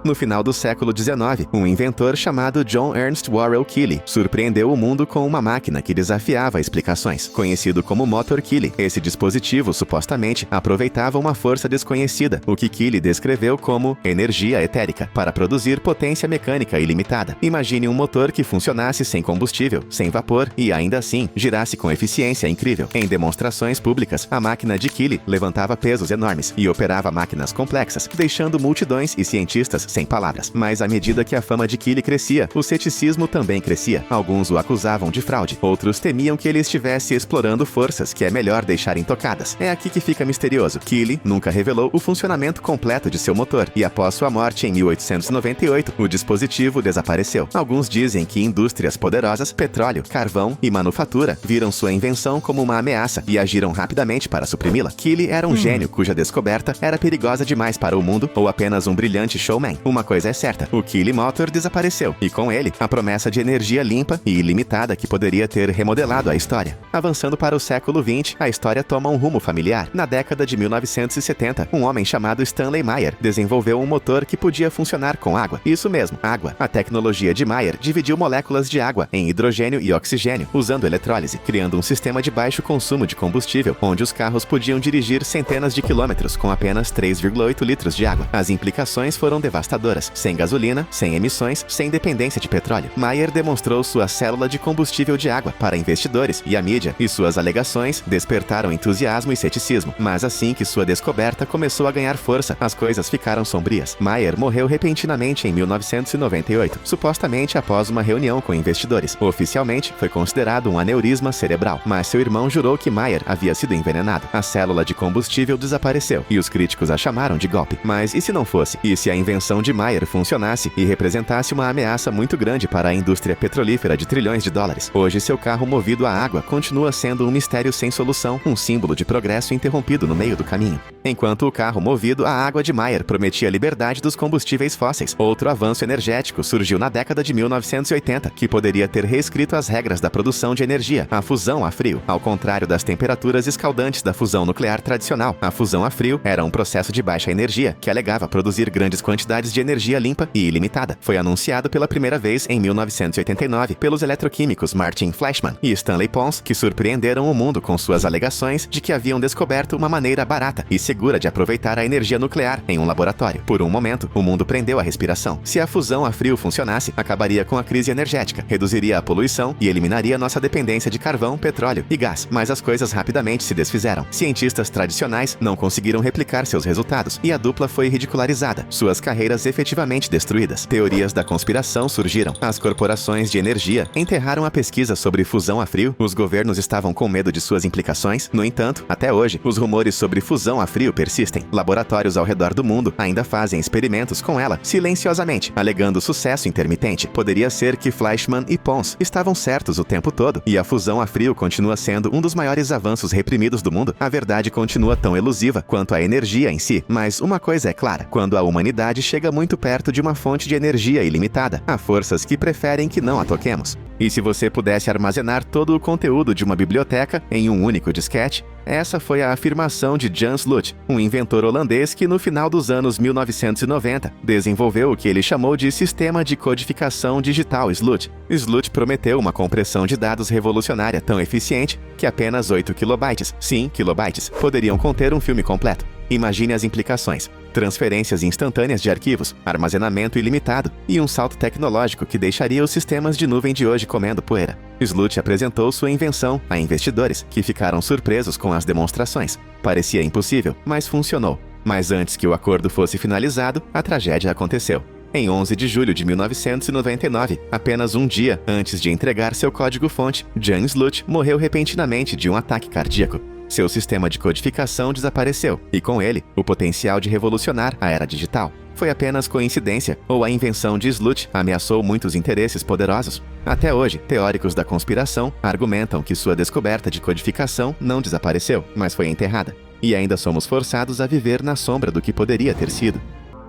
No final do século XIX, um inventor chamado John Ernst Worrell Keely surpreendeu o mundo com uma máquina que desafiava explicações. Conhecido como Motor Keely, esse dispositivo supostamente aproveitava uma força desconhecida, o que Keely descreveu como energia etérica, para produzir potência mecânica ilimitada. Imagine um motor que funcionasse sem combustível, sem vapor e ainda assim girasse com eficiência incrível. Em demonstrações públicas, a máquina de Keely levantava pesos enormes e operava máquinas complexas, deixando multidões e cientistas sem palavras. Mas à medida que a fama de Keely crescia, o ceticismo também crescia. Alguns o acusavam de fraude, outros temiam que ele estivesse explorando forças que é melhor deixar intocadas. É aqui que fica misterioso. Keely nunca revelou o funcionamento completo de seu motor, e após sua morte em 1898, o dispositivo desapareceu. Alguns dizem que indústrias poderosas, petróleo, carvão e manufatura viram sua invenção como uma ameaça e agiram rapidamente para suprimi-la. Keely era um gênio cuja descoberta era perigosa demais para o mundo ou apenas um brilhante showman. Uma coisa é certa, o Keely Motor desapareceu, e com ele, a promessa de energia limpa e ilimitada que poderia ter remodelado a história. Avançando para o século XX, a história toma um rumo familiar. Na década de 1970, um homem chamado Stanley Meyer desenvolveu um motor que podia funcionar com água. Isso mesmo, água. A tecnologia de Meyer dividiu moléculas de água em hidrogênio e oxigênio, usando eletrólise, criando um sistema de baixo consumo de combustível, onde os carros podiam dirigir centenas de quilômetros com apenas 3,8 litros de água. As implicações foram devastadoras. Sem gasolina, sem emissões, sem dependência de petróleo. Meyer demonstrou sua célula de combustível de água para investidores e a mídia, e suas alegações despertaram entusiasmo e ceticismo. Mas assim que sua descoberta começou a ganhar força, as coisas ficaram sombrias. Meyer morreu repentinamente em 1998, supostamente após uma reunião com investidores. Oficialmente, foi considerado um aneurisma cerebral, mas seu irmão jurou que Meyer havia sido envenenado. A célula de combustível desapareceu, e os críticos a chamaram de golpe. Mas e se não fosse? E se a invenção de Meyer funcionasse e representasse uma ameaça muito grande para a indústria petrolífera de trilhões de dólares? Hoje, seu carro movido a água continua sendo um mistério sem solução, um símbolo de progresso interrompido no meio do caminho. Enquanto o carro movido a água de Meyer prometia a liberdade dos combustíveis fósseis, outro avanço energético surgiu na década de 1980, que poderia ter reescrito as regras da produção de energia, a fusão a frio. Ao contrário das temperaturas escaldantes da fusão nuclear tradicional, a fusão a frio era um processo de baixa energia, que alegava produzir grandes quantidades de energia limpa e ilimitada. Foi anunciado pela primeira vez em 1989 pelos eletroquímicos Martin Fleischmann e Stanley Pons, que surpreenderam o mundo com suas alegações de que haviam descoberto uma maneira barata e segura de aproveitar a energia nuclear em um laboratório. Por um momento, o mundo prendeu a respiração. Se a fusão a frio funcionasse, acabaria com a crise energética, reduziria a poluição e eliminaria nossa dependência de carvão, petróleo e gás. Mas as coisas rapidamente se desfizeram. Cientistas tradicionais não conseguiram replicar seus resultados e a dupla foi ridicularizada, suas carreiras efetivamente destruídas. Teorias da conspiração surgiram. As corporações de energia enterraram a pesquisa sobre fusão a frio. Os governos estavam com medo de suas implicações. No entanto, até hoje, os rumores sobre fusão a frio persistem. Laboratórios ao redor do mundo ainda fazem experimentos com ela, silenciosamente, alegando sucesso intermitente. Poderia ser que Fleischmann e Pons estavam certos o tempo todo, e a fusão a frio continua sendo um dos maiores avanços reprimidos do mundo. A verdade continua tão elusiva quanto a energia em si, mas uma coisa é clara: quando a humanidade chega muito perto de uma fonte de energia ilimitada, há forças que preferem que não a toquemos. E se você pudesse armazenar todo o conteúdo de uma biblioteca em um único disquete, essa foi a afirmação de Jan Slooch, um inventor holandês que no final dos anos 1990 desenvolveu o que ele chamou de Sistema de Codificação Digital Slooch. Slooch prometeu uma compressão de dados revolucionária tão eficiente que apenas 8 kilobytes, sim, kilobytes, poderiam conter um filme completo. Imagine as implicações: transferências instantâneas de arquivos, armazenamento ilimitado e um salto tecnológico que deixaria os sistemas de nuvem de hoje comendo poeira. Slooch apresentou sua invenção a investidores, que ficaram surpresos com as demonstrações. Parecia impossível, mas funcionou. Mas antes que o acordo fosse finalizado, a tragédia aconteceu. Em 11 de julho de 1999, apenas um dia antes de entregar seu código-fonte, Jan Slooch morreu repentinamente de um ataque cardíaco. Seu sistema de codificação desapareceu, e com ele, o potencial de revolucionar a era digital. Foi apenas coincidência, ou a invenção de Slooch ameaçou muitos interesses poderosos? Até hoje, teóricos da conspiração argumentam que sua descoberta de codificação não desapareceu, mas foi enterrada. E ainda somos forçados a viver na sombra do que poderia ter sido.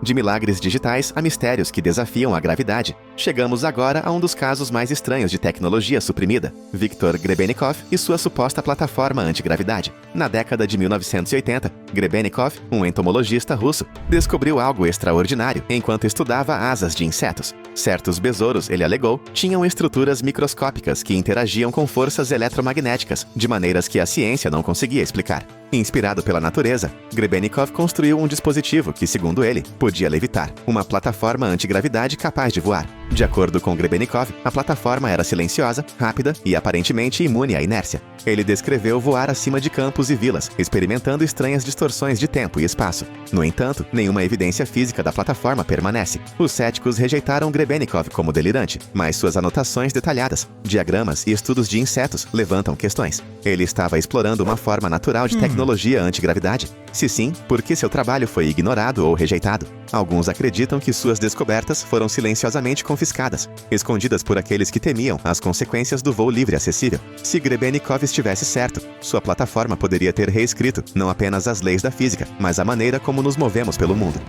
De milagres digitais a mistérios que desafiam a gravidade, chegamos agora a um dos casos mais estranhos de tecnologia suprimida: Viktor Grebennikov e sua suposta plataforma antigravidade. Na década de 1980, Grebennikov, um entomologista russo, descobriu algo extraordinário enquanto estudava asas de insetos. Certos besouros, ele alegou, tinham estruturas microscópicas que interagiam com forças eletromagnéticas, de maneiras que a ciência não conseguia explicar. Inspirado pela natureza, Grebennikov construiu um dispositivo que, segundo ele, podia levitar, uma plataforma antigravidade capaz de voar. De acordo com Grebennikov, a plataforma era silenciosa, rápida e aparentemente imune à inércia. Ele descreveu voar acima de campos e vilas, experimentando estranhas distorções de tempo e espaço. No entanto, nenhuma evidência física da plataforma permanece. Os céticos rejeitaram Grebennikov como delirante, mas suas anotações detalhadas, diagramas e estudos de insetos levantam questões. Ele estava explorando uma forma natural de tecnologia antigravidade? Se sim, por que seu trabalho foi ignorado ou rejeitado? Alguns acreditam que suas descobertas foram silenciosamente confiscadas, escondidas por aqueles que temiam as consequências do voo livre acessível. Se Grebennikov estivesse certo, sua plataforma poderia ter reescrito não apenas as leis da física, mas a maneira como nos movemos pelo mundo.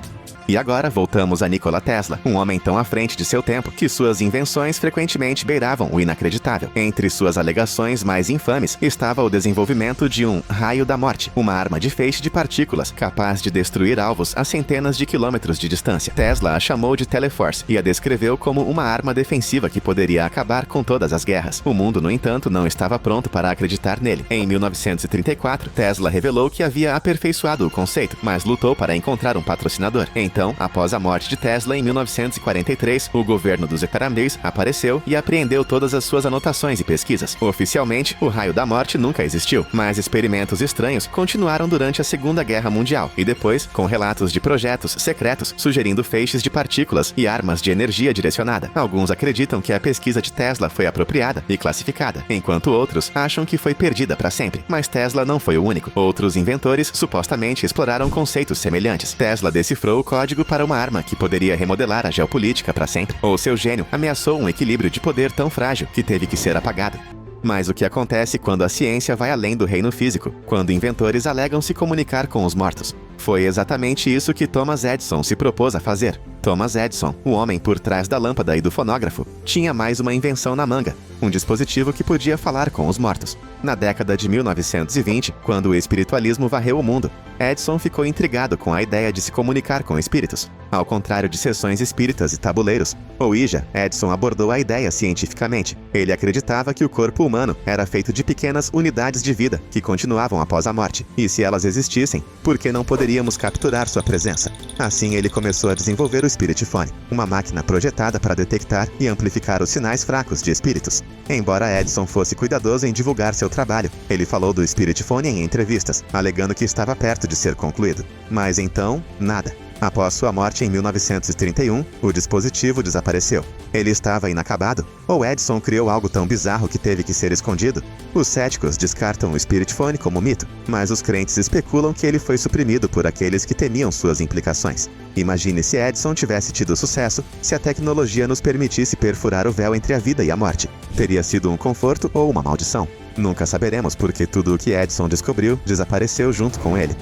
E agora voltamos a Nikola Tesla, um homem tão à frente de seu tempo que suas invenções frequentemente beiravam o inacreditável. Entre suas alegações mais infames estava o desenvolvimento de um raio da morte, uma arma de feixe de partículas capaz de destruir alvos a centenas de quilômetros de distância. Tesla a chamou de Teleforce e a descreveu como uma arma defensiva que poderia acabar com todas as guerras. O mundo, no entanto, não estava pronto para acreditar nele. Em 1934, Tesla revelou que havia aperfeiçoado o conceito, mas lutou para encontrar um patrocinador. Então, após a morte de Tesla em 1943, o governo dos Estados apareceu e apreendeu todas as suas anotações e pesquisas. Oficialmente, o raio da morte nunca existiu, mas experimentos estranhos continuaram durante a Segunda Guerra Mundial e depois, com relatos de projetos secretos sugerindo feixes de partículas e armas de energia direcionada. Alguns acreditam que a pesquisa de Tesla foi apropriada e classificada, enquanto outros acham que foi perdida para sempre. Mas Tesla não foi o único. Outros inventores supostamente exploraram conceitos semelhantes. Tesla decifrou o código para uma arma que poderia remodelar a geopolítica para sempre. Ou seu gênio ameaçou um equilíbrio de poder tão frágil que teve que ser apagado. Mas o que acontece quando a ciência vai além do reino físico, quando inventores alegam se comunicar com os mortos? Foi exatamente isso que Thomas Edison se propôs a fazer. Thomas Edison, o homem por trás da lâmpada e do fonógrafo, tinha mais uma invenção na manga, um dispositivo que podia falar com os mortos. Na década de 1920, quando o espiritualismo varreu o mundo, Edison ficou intrigado com a ideia de se comunicar com espíritos. Ao contrário de sessões espíritas e tabuleiros, Ouija, Edison abordou a ideia cientificamente. Ele acreditava que o corpo humano era feito de pequenas unidades de vida que continuavam após a morte, e se elas existissem, por que não poderíamos capturar sua presença? Assim ele começou a desenvolver o Spiritifone, uma máquina projetada para detectar e amplificar os sinais fracos de espíritos. Embora Edison fosse cuidadoso em divulgar seu trabalho, ele falou do Spiritifone em entrevistas, alegando que estava perto de ser concluído. Mas então, nada. Após sua morte em 1931, o dispositivo desapareceu. Ele estava inacabado? Ou Edison criou algo tão bizarro que teve que ser escondido? Os céticos descartam o Spiritifone como mito, mas os crentes especulam que ele foi suprimido por aqueles que temiam suas implicações. Imagine se Edison tivesse tido sucesso, se a tecnologia nos permitisse perfurar o véu entre a vida e a morte. Teria sido um conforto ou uma maldição? Nunca saberemos porque tudo o que Edison descobriu desapareceu junto com ele.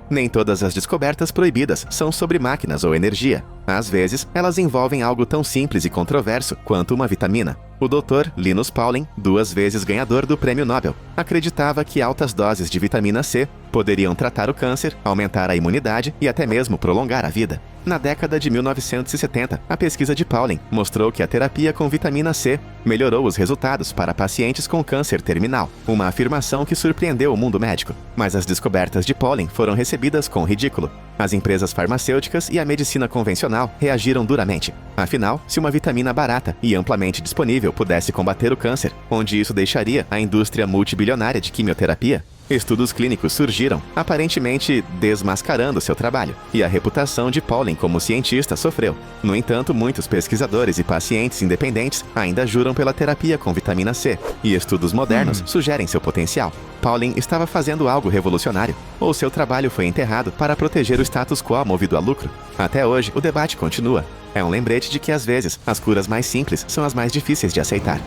Nem todas as descobertas proibidas são sobre máquinas ou energia. Às vezes, elas envolvem algo tão simples e controverso quanto uma vitamina. O Dr. Linus Pauling, 2 vezes ganhador do Prêmio Nobel, acreditava que altas doses de vitamina C poderiam tratar o câncer, aumentar a imunidade e até mesmo prolongar a vida. Na década de 1970, a pesquisa de Pauling mostrou que a terapia com vitamina C melhorou os resultados para pacientes com câncer terminal, uma afirmação que surpreendeu o mundo médico. Mas as descobertas de Pauling foram recebidas com ridículo. As empresas farmacêuticas e a medicina convencional reagiram duramente. Afinal, se uma vitamina barata e amplamente disponível pudesse combater o câncer, onde isso deixaria a indústria multibilionária de quimioterapia? Estudos clínicos surgiram, aparentemente desmascarando seu trabalho, e a reputação de Pauling como cientista sofreu. No entanto, muitos pesquisadores e pacientes independentes ainda juram pela terapia com vitamina C, e estudos modernos sugerem seu potencial. Pauling estava fazendo algo revolucionário, ou seu trabalho foi enterrado para proteger o status quo movido a lucro? Até hoje, o debate continua. É um lembrete de que, às vezes, as curas mais simples são as mais difíceis de aceitar.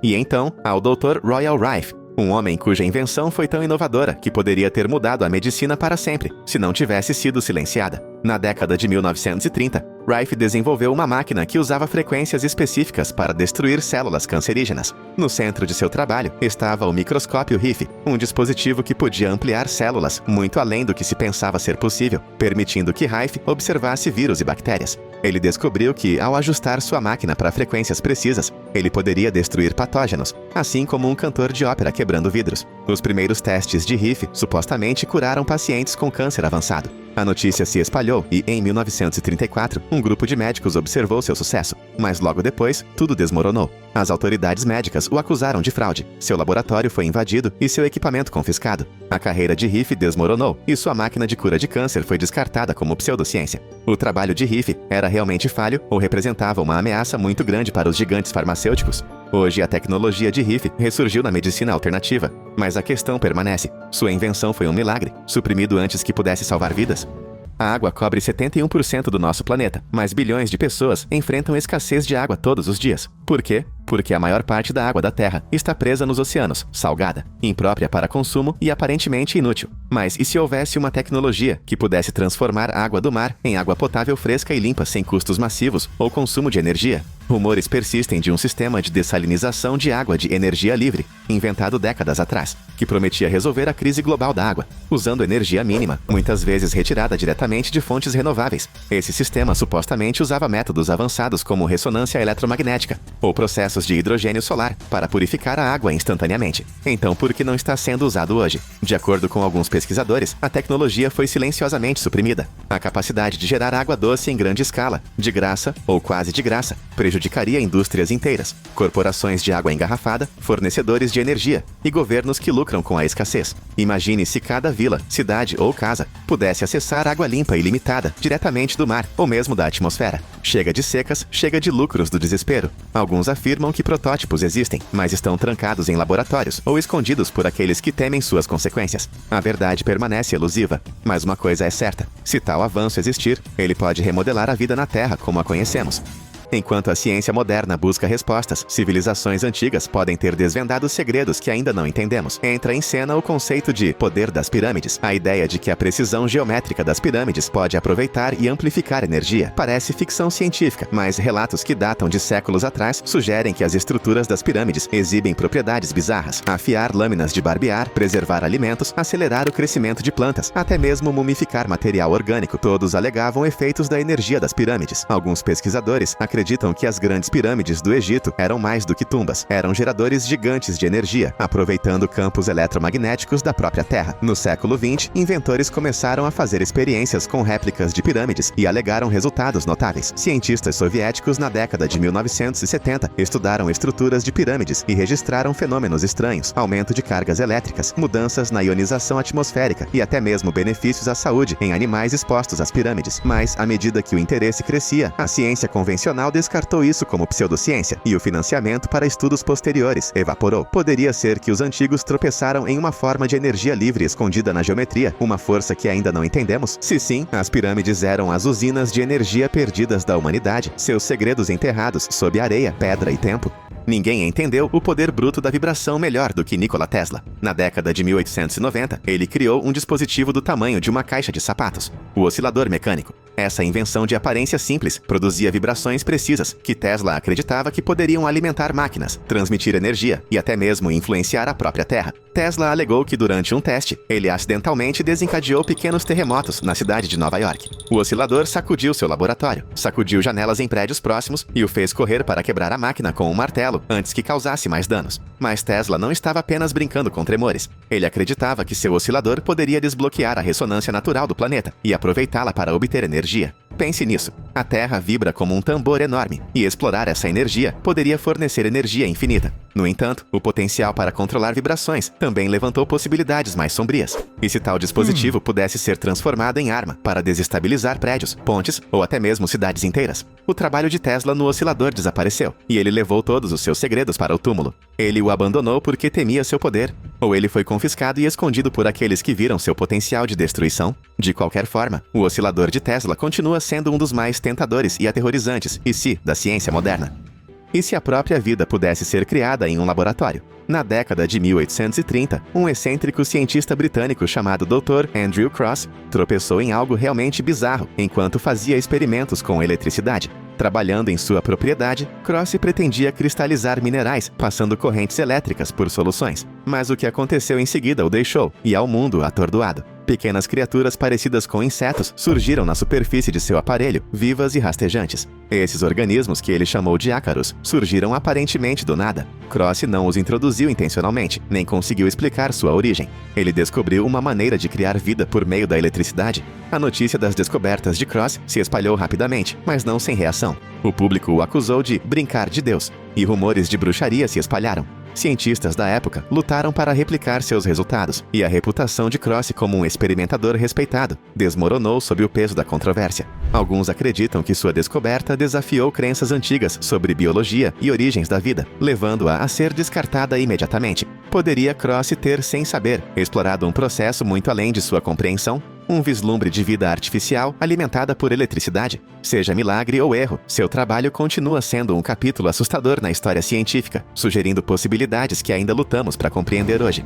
E então, ao Dr. Royal Rife, um homem cuja invenção foi tão inovadora que poderia ter mudado a medicina para sempre, se não tivesse sido silenciada. Na década de 1930, Rife desenvolveu uma máquina que usava frequências específicas para destruir células cancerígenas. No centro de seu trabalho estava o microscópio Rife, um dispositivo que podia ampliar células muito além do que se pensava ser possível, permitindo que Rife observasse vírus e bactérias. Ele descobriu que, ao ajustar sua máquina para frequências precisas, ele poderia destruir patógenos, assim como um cantor de ópera quebrando vidros. Os primeiros testes de Rife supostamente curaram pacientes com câncer avançado. A notícia se espalhou e, em 1934, um grupo de médicos observou seu sucesso. Mas logo depois, tudo desmoronou. As autoridades médicas o acusaram de fraude, seu laboratório foi invadido e seu equipamento confiscado. A carreira de Rife desmoronou e sua máquina de cura de câncer foi descartada como pseudociência. O trabalho de Rife era realmente falho ou representava uma ameaça muito grande para os gigantes farmacêuticos? Hoje, a tecnologia de Rife ressurgiu na medicina alternativa, mas a questão permanece. Sua invenção foi um milagre, suprimido antes que pudesse salvar vidas? A água cobre 71% do nosso planeta, mas bilhões de pessoas enfrentam escassez de água todos os dias. Por quê? Porque a maior parte da água da Terra está presa nos oceanos, salgada, imprópria para consumo e aparentemente inútil. Mas e se houvesse uma tecnologia que pudesse transformar a água do mar em água potável fresca e limpa sem custos massivos ou consumo de energia? Rumores persistem de um sistema de dessalinização de água de energia livre, inventado décadas atrás, que prometia resolver a crise global da água, usando energia mínima, muitas vezes retirada diretamente de fontes renováveis. Esse sistema supostamente usava métodos avançados como ressonância eletromagnética ou processos de hidrogênio solar para purificar a água instantaneamente. Então, por que não está sendo usado hoje? De acordo com alguns pesquisadores, a tecnologia foi silenciosamente suprimida. A capacidade de gerar água doce em grande escala, de graça ou quase de graça, prejudicaria indústrias inteiras, corporações de água engarrafada, fornecedores de energia e governos que lucram com a escassez. Imagine se cada vila, cidade ou casa pudesse acessar água limpa e ilimitada diretamente do mar ou mesmo da atmosfera. Chega de secas, chega de lucros do desespero. Alguns afirmam que protótipos existem, mas estão trancados em laboratórios ou escondidos por aqueles que temem suas consequências. A verdade permanece elusiva, mas uma coisa é certa: se tal avanço existir, ele pode remodelar a vida na Terra como a conhecemos. Enquanto a ciência moderna busca respostas, civilizações antigas podem ter desvendado segredos que ainda não entendemos. Entra em cena o conceito de poder das pirâmides. A ideia de que a precisão geométrica das pirâmides pode aproveitar e amplificar energia. Parece ficção científica, mas relatos que datam de séculos atrás sugerem que as estruturas das pirâmides exibem propriedades bizarras. Afiar lâminas de barbear, preservar alimentos, acelerar o crescimento de plantas, até mesmo mumificar material orgânico. Todos alegavam efeitos da energia das pirâmides. Alguns pesquisadores acreditam que as grandes pirâmides do Egito eram mais do que tumbas, eram geradores gigantes de energia, aproveitando campos eletromagnéticos da própria Terra. No século XX, inventores começaram a fazer experiências com réplicas de pirâmides e alegaram resultados notáveis. Cientistas soviéticos na década de 1970 estudaram estruturas de pirâmides e registraram fenômenos estranhos, aumento de cargas elétricas, mudanças na ionização atmosférica e até mesmo benefícios à saúde em animais expostos às pirâmides. Mas, à medida que o interesse crescia, a ciência convencional descartou isso como pseudociência, e o financiamento para estudos posteriores evaporou. Poderia ser que os antigos tropeçaram em uma forma de energia livre escondida na geometria, uma força que ainda não entendemos? Se sim, as pirâmides eram as usinas de energia perdidas da humanidade, seus segredos enterrados sob areia, pedra e tempo. Ninguém entendeu o poder bruto da vibração melhor do que Nikola Tesla. Na década de 1890, ele criou um dispositivo do tamanho de uma caixa de sapatos, o oscilador mecânico. Essa invenção de aparência simples produzia vibrações precisas que Tesla acreditava que poderiam alimentar máquinas, transmitir energia e até mesmo influenciar a própria Terra. Tesla alegou que durante um teste, ele acidentalmente desencadeou pequenos terremotos na cidade de Nova York. O oscilador sacudiu seu laboratório, sacudiu janelas em prédios próximos e o fez correr para quebrar a máquina com um martelo antes que causasse mais danos. Mas Tesla não estava apenas brincando com tremores. Ele acreditava que seu oscilador poderia desbloquear a ressonância natural do planeta e aproveitá-la para obter energia. Pense nisso. A Terra vibra como um tambor enorme, e explorar essa energia poderia fornecer energia infinita. No entanto, o potencial para controlar vibrações também levantou possibilidades mais sombrias. E se tal dispositivo pudesse ser transformado em arma para desestabilizar prédios, pontes ou até mesmo cidades inteiras? O trabalho de Tesla no oscilador desapareceu, e ele levou todos os seus segredos para o túmulo. Ele o abandonou porque temia seu poder, ou ele foi confiscado e escondido por aqueles que viram seu potencial de destruição? De qualquer forma, o oscilador de Tesla continua sendo um dos mais tentadores e aterrorizantes, da ciência moderna. E se a própria vida pudesse ser criada em um laboratório? Na década de 1830, um excêntrico cientista britânico chamado Dr. Andrew Cross tropeçou em algo realmente bizarro enquanto fazia experimentos com eletricidade. Trabalhando em sua propriedade, Cross pretendia cristalizar minerais, passando correntes elétricas por soluções. Mas o que aconteceu em seguida o deixou, e ao mundo, atordoado. Pequenas criaturas parecidas com insetos surgiram na superfície de seu aparelho, vivas e rastejantes. Esses organismos, que ele chamou de ácaros, surgiram aparentemente do nada. Croce não os introduziu intencionalmente, nem conseguiu explicar sua origem. Ele descobriu uma maneira de criar vida por meio da eletricidade. A notícia das descobertas de Croce se espalhou rapidamente, mas não sem reação. O público o acusou de brincar de Deus, e rumores de bruxaria se espalharam. Cientistas da época lutaram para replicar seus resultados, e a reputação de Croce como um experimentador respeitado desmoronou sob o peso da controvérsia. Alguns acreditam que sua descoberta desafiou crenças antigas sobre biologia e origens da vida, levando-a a ser descartada imediatamente. Poderia Croce ter, sem saber, explorado um processo muito além de sua compreensão? Um vislumbre de vida artificial alimentada por eletricidade? Seja milagre ou erro, seu trabalho continua sendo um capítulo assustador na história científica, sugerindo possibilidades que ainda lutamos para compreender hoje.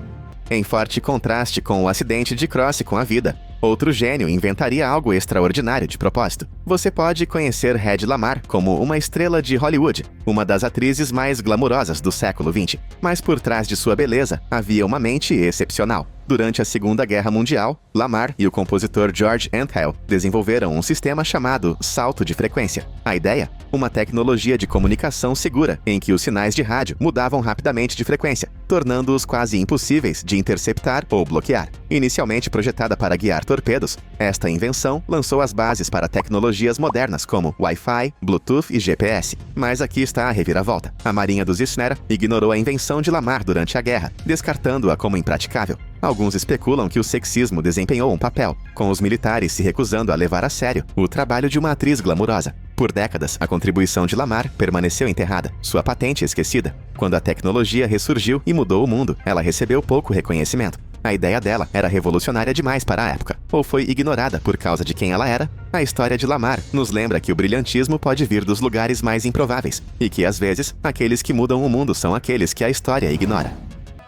Em forte contraste com o acidente de Croce com a vida, outro gênio inventaria algo extraordinário de propósito. Você pode conhecer Hedy Lamarr como uma estrela de Hollywood, uma das atrizes mais glamourosas do século XX. Mas por trás de sua beleza havia uma mente excepcional. Durante a Segunda Guerra Mundial, Lamarr e o compositor George Antheil desenvolveram um sistema chamado salto de frequência. A ideia? Uma tecnologia de comunicação segura, em que os sinais de rádio mudavam rapidamente de frequência, tornando-os quase impossíveis de interceptar ou bloquear. Inicialmente projetada para guiar torpedos, esta invenção lançou as bases para tecnologias modernas como Wi-Fi, Bluetooth e GPS. Mas aqui está a reviravolta. A Marinha dos Isnera ignorou a invenção de Lamarr durante a guerra, descartando-a como impraticável. Alguns especulam que o sexismo desempenhou um papel, com os militares se recusando a levar a sério o trabalho de uma atriz glamurosa. Por décadas, a contribuição de Lamarr permaneceu enterrada, sua patente esquecida. Quando a tecnologia ressurgiu e mudou o mundo, ela recebeu pouco reconhecimento. A ideia dela era revolucionária demais para a época, ou foi ignorada por causa de quem ela era? A história de Lamarr nos lembra que o brilhantismo pode vir dos lugares mais improváveis, e que, às vezes, aqueles que mudam o mundo são aqueles que a história ignora.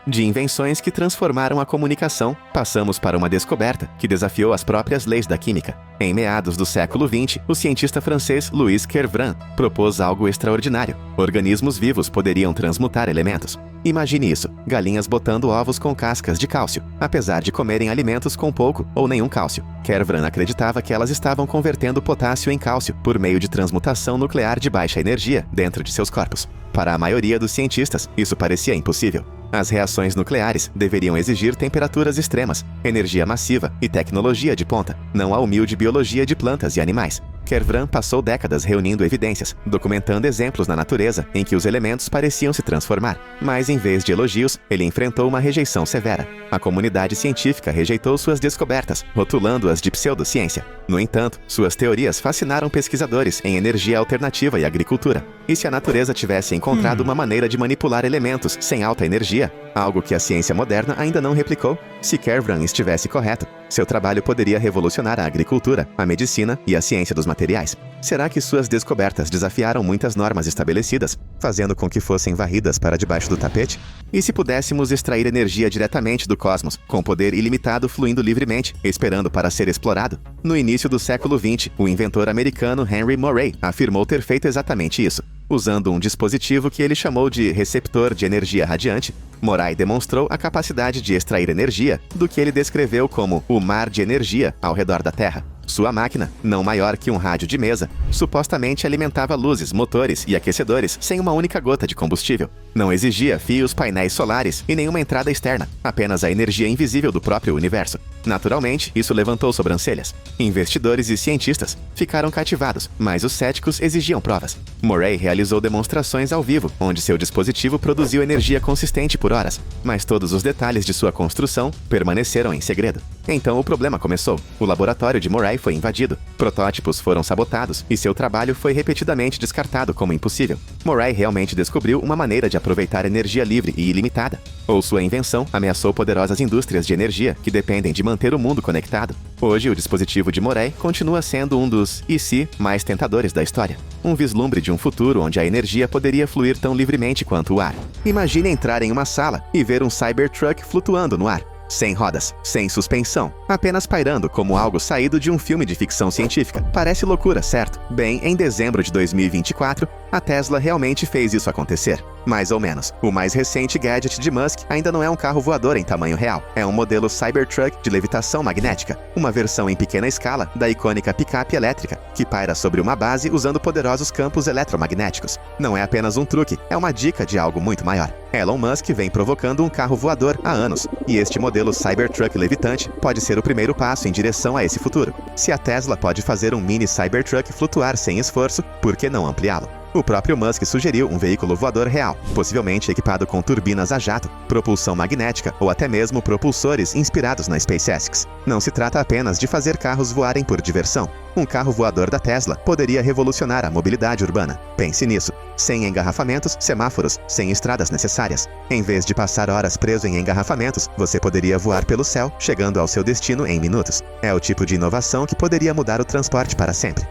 De invenções que transformaram a comunicação, passamos para uma descoberta que desafiou as próprias leis da química. Em meados do século XX, o cientista francês Louis Kervran propôs algo extraordinário. Organismos vivos poderiam transmutar elementos. Imagine isso, galinhas botando ovos com cascas de cálcio, apesar de comerem alimentos com pouco ou nenhum cálcio. Kervran acreditava que elas estavam convertendo potássio em cálcio por meio de transmutação nuclear de baixa energia dentro de seus corpos. Para a maioria dos cientistas, isso parecia impossível. As reações nucleares deveriam exigir temperaturas extremas, energia massiva e tecnologia de ponta, não a humilde biologia de plantas e animais. Kervran passou décadas reunindo evidências, documentando exemplos na natureza em que os elementos pareciam se transformar. Mas em vez de elogios, ele enfrentou uma rejeição severa. A comunidade científica rejeitou suas descobertas, rotulando-as de pseudociência. No entanto, suas teorias fascinaram pesquisadores em energia alternativa e agricultura. E se a natureza tivesse encontrado uma maneira de manipular elementos sem alta energia, algo que a ciência moderna ainda não replicou? Se Kervran estivesse correto, seu trabalho poderia revolucionar a agricultura, a medicina e a ciência dos materiais. Será que suas descobertas desafiaram muitas normas estabelecidas, fazendo com que fossem varridas para debaixo do tapete? E se pudéssemos extrair energia diretamente do cosmos, com poder ilimitado fluindo livremente, esperando para ser explorado? No início do século XX, o inventor americano Henry Moray afirmou ter feito exatamente isso. Usando um dispositivo que ele chamou de receptor de energia radiante, Moray demonstrou a capacidade de extrair energia do que ele descreveu como o mar de energia ao redor da Terra. Sua máquina, não maior que um rádio de mesa, supostamente alimentava luzes, motores e aquecedores sem uma única gota de combustível. Não exigia fios, painéis solares e nenhuma entrada externa, apenas a energia invisível do próprio universo. Naturalmente, isso levantou sobrancelhas. Investidores e cientistas ficaram cativados, mas os céticos exigiam provas. Moray realizou demonstrações ao vivo, onde seu dispositivo produziu energia consistente por horas, mas todos os detalhes de sua construção permaneceram em segredo. Então o problema começou. O laboratório de Moray foi invadido, protótipos foram sabotados e seu trabalho foi repetidamente descartado como impossível. Moray realmente descobriu uma maneira de aproveitar energia livre e ilimitada. Ou sua invenção ameaçou poderosas indústrias de energia que dependem de manter o mundo conectado. Hoje, o dispositivo de Moray continua sendo um dos "e se" mais tentadores da história. Um vislumbre de um futuro onde a energia poderia fluir tão livremente quanto o ar. Imagine entrar em uma sala e ver um Cybertruck flutuando no ar. sem rodas, sem suspensão, apenas pairando como algo saído de um filme de ficção científica. Parece loucura, certo? Bem, em dezembro de 2024, a Tesla realmente fez isso acontecer. Mais ou menos. O mais recente gadget de Musk ainda não é um carro voador em tamanho real. É um modelo Cybertruck de levitação magnética, uma versão em pequena escala da icônica picape elétrica, que paira sobre uma base usando poderosos campos eletromagnéticos. Não é apenas um truque, é uma dica de algo muito maior. Elon Musk vem provocando um carro voador há anos, e este modelo Cybertruck levitante pode ser o primeiro passo em direção a esse futuro. Se a Tesla pode fazer um mini Cybertruck flutuar sem esforço, por que não ampliá-lo? O próprio Musk sugeriu um veículo voador real, possivelmente equipado com turbinas a jato, propulsão magnética ou até mesmo propulsores inspirados na SpaceX. Não se trata apenas de fazer carros voarem por diversão. Um carro voador da Tesla poderia revolucionar a mobilidade urbana. Pense nisso. Sem engarrafamentos, semáforos, sem estradas necessárias. Em vez de passar horas preso em engarrafamentos, você poderia voar pelo céu, chegando ao seu destino em minutos. É o tipo de inovação que poderia mudar o transporte para sempre.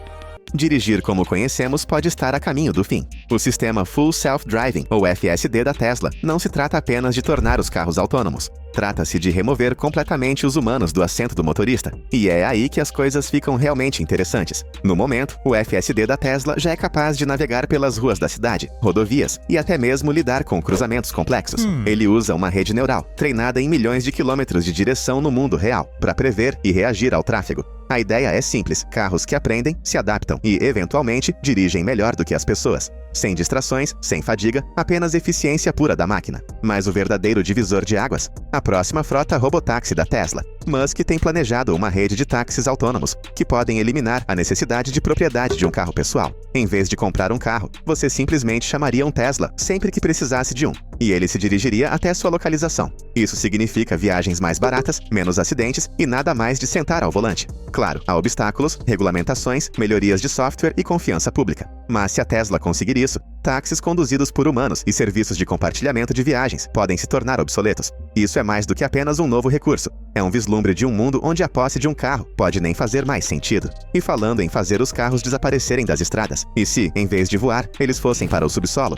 Dirigir como conhecemos pode estar a caminho do fim. O sistema Full Self-Driving, ou FSD da Tesla, não se trata apenas de tornar os carros autônomos. Trata-se de remover completamente os humanos do assento do motorista. E é aí que as coisas ficam realmente interessantes. No momento, o FSD da Tesla já é capaz de navegar pelas ruas da cidade, rodovias e até mesmo lidar com cruzamentos complexos. Ele usa uma rede neural, treinada em milhões de quilômetros de direção no mundo real, para prever e reagir ao tráfego. A ideia é simples: carros que aprendem, se adaptam e, eventualmente, dirigem melhor do que as pessoas. Sem distrações, sem fadiga, apenas eficiência pura da máquina. Mas o verdadeiro divisor de águas? A próxima frota robotáxi da Tesla. Musk tem planejado uma rede de táxis autônomos, que podem eliminar a necessidade de propriedade de um carro pessoal. Em vez de comprar um carro, você simplesmente chamaria um Tesla sempre que precisasse de um, e ele se dirigiria até sua localização. Isso significa viagens mais baratas, menos acidentes e nada mais de sentar ao volante. Claro, há obstáculos, regulamentações, melhorias de software e confiança pública. Mas se a Tesla conseguir isso, táxis conduzidos por humanos e serviços de compartilhamento de viagens podem se tornar obsoletos. Isso é mais do que apenas um novo recurso. É um vislumbre de um mundo onde a posse de um carro pode nem fazer mais sentido. E falando em fazer os carros desaparecerem das estradas, e se, em vez de voar, eles fossem para o subsolo?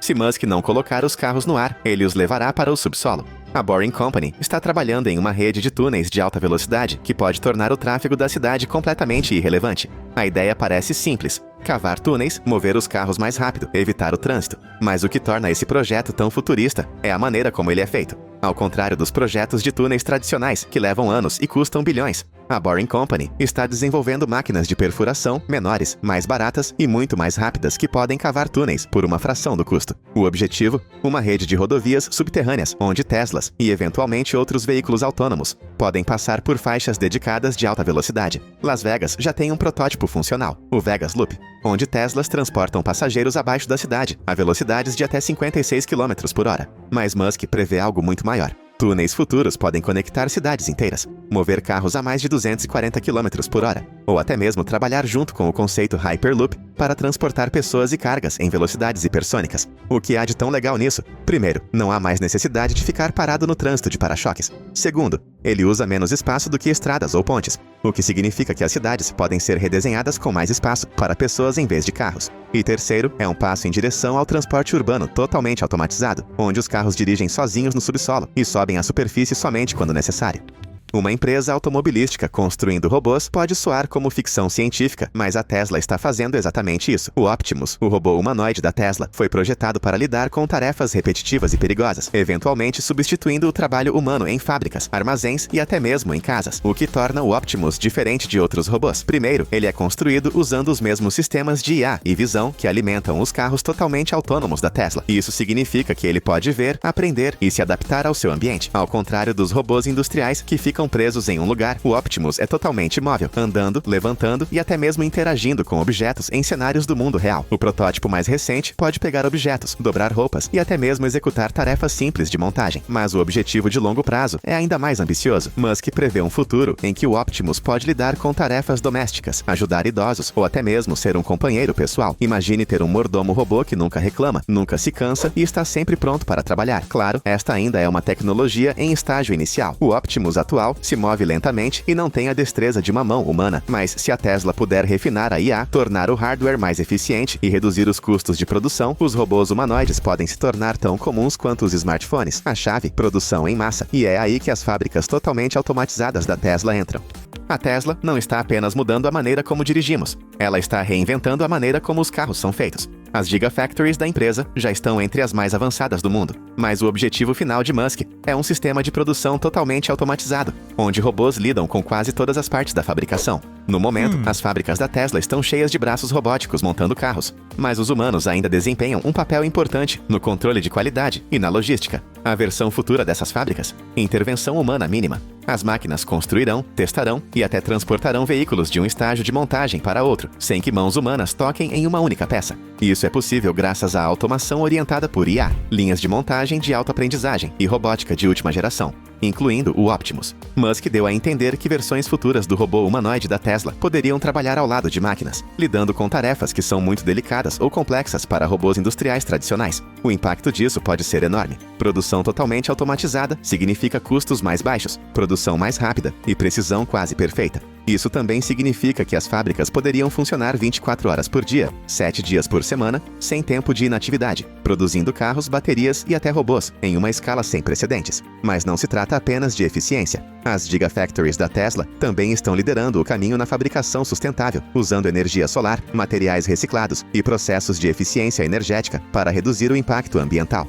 Se Musk não colocar os carros no ar, ele os levará para o subsolo. A Boring Company está trabalhando em uma rede de túneis de alta velocidade que pode tornar o tráfego da cidade completamente irrelevante. A ideia parece simples: cavar túneis, mover os carros mais rápido, evitar o trânsito. Mas o que torna esse projeto tão futurista é a maneira como ele é feito. Ao contrário dos projetos de túneis tradicionais, que levam anos e custam bilhões, a Boring Company está desenvolvendo máquinas de perfuração menores, mais baratas e muito mais rápidas que podem cavar túneis por uma fração do custo. O objetivo? Uma rede de rodovias subterrâneas, onde Teslas e eventualmente outros veículos autônomos podem passar por faixas dedicadas de alta velocidade. Las Vegas já tem um protótipo funcional, o Vegas Loop, onde Teslas transportam passageiros abaixo da cidade, a velocidades de até 56 km/h. Mas Musk prevê algo muito maior. Túneis futuros podem conectar cidades inteiras, mover carros a mais de 240 km/h, ou até mesmo trabalhar junto com o conceito Hyperloop para transportar pessoas e cargas em velocidades hipersônicas. O que há de tão legal nisso? Primeiro, não há mais necessidade de ficar parado no trânsito de para-choques. Segundo, ele usa menos espaço do que estradas ou pontes, o que significa que as cidades podem ser redesenhadas com mais espaço para pessoas em vez de carros. E terceiro, é um passo em direção ao transporte urbano totalmente automatizado, onde os carros dirigem sozinhos no subsolo e sobem à superfície somente quando necessário. Uma empresa automobilística construindo robôs pode soar como ficção científica, mas a Tesla está fazendo exatamente isso. O Optimus, o robô humanoide da Tesla, foi projetado para lidar com tarefas repetitivas e perigosas, eventualmente substituindo o trabalho humano em fábricas, armazéns e até mesmo em casas, o que torna o Optimus diferente de outros robôs. Primeiro, ele é construído usando os mesmos sistemas de IA e visão que alimentam os carros totalmente autônomos da Tesla. Isso significa que ele pode ver, aprender e se adaptar ao seu ambiente. Ao contrário dos robôs industriais que ficam presos em um lugar, o Optimus é totalmente móvel, andando, levantando e até mesmo interagindo com objetos em cenários do mundo real. O protótipo mais recente pode pegar objetos, dobrar roupas e até mesmo executar tarefas simples de montagem. Mas o objetivo de longo prazo é ainda mais ambicioso. Musk prevê um futuro em que o Optimus pode lidar com tarefas domésticas, ajudar idosos ou até mesmo ser um companheiro pessoal. Imagine ter um mordomo robô que nunca reclama, nunca se cansa e está sempre pronto para trabalhar. Claro, esta ainda é uma tecnologia em estágio inicial. O Optimus atual normal, se move lentamente e não tem a destreza de uma mão humana. Mas se a Tesla puder refinar a IA, tornar o hardware mais eficiente e reduzir os custos de produção, os robôs humanoides podem se tornar tão comuns quanto os smartphones. A chave: produção em massa. E é aí que as fábricas totalmente automatizadas da Tesla entram. A Tesla não está apenas mudando a maneira como dirigimos, ela está reinventando a maneira como os carros são feitos. As Gigafactories da empresa já estão entre as mais avançadas do mundo, mas o objetivo final de Musk é um sistema de produção totalmente automatizado, onde robôs lidam com quase todas as partes da fabricação. No momento, as fábricas da Tesla estão cheias de braços robóticos montando carros, mas os humanos ainda desempenham um papel importante no controle de qualidade e na logística. A versão futura dessas fábricas: intervenção humana mínima. As máquinas construirão, testarão e até transportarão veículos de um estágio de montagem para outro, sem que mãos humanas toquem em uma única peça. Isso é possível graças à automação orientada por IA, linhas de montagem de autoaprendizagem e robótica de última geração, incluindo o Optimus. Musk deu a entender que versões futuras do robô humanoide da Tesla poderiam trabalhar ao lado de máquinas, lidando com tarefas que são muito delicadas ou complexas para robôs industriais tradicionais. O impacto disso pode ser enorme. Produção totalmente automatizada significa custos mais baixos, produção mais rápida e precisão quase perfeita. Isso também significa que as fábricas poderiam funcionar 24 horas por dia, 7 dias por semana, sem tempo de inatividade, produzindo carros, baterias e até robôs, em uma escala sem precedentes. Mas não se trata apenas de eficiência. As Gigafactories da Tesla também estão liderando o caminho na fabricação sustentável, usando energia solar, materiais reciclados e processos de eficiência energética para reduzir o impacto ambiental.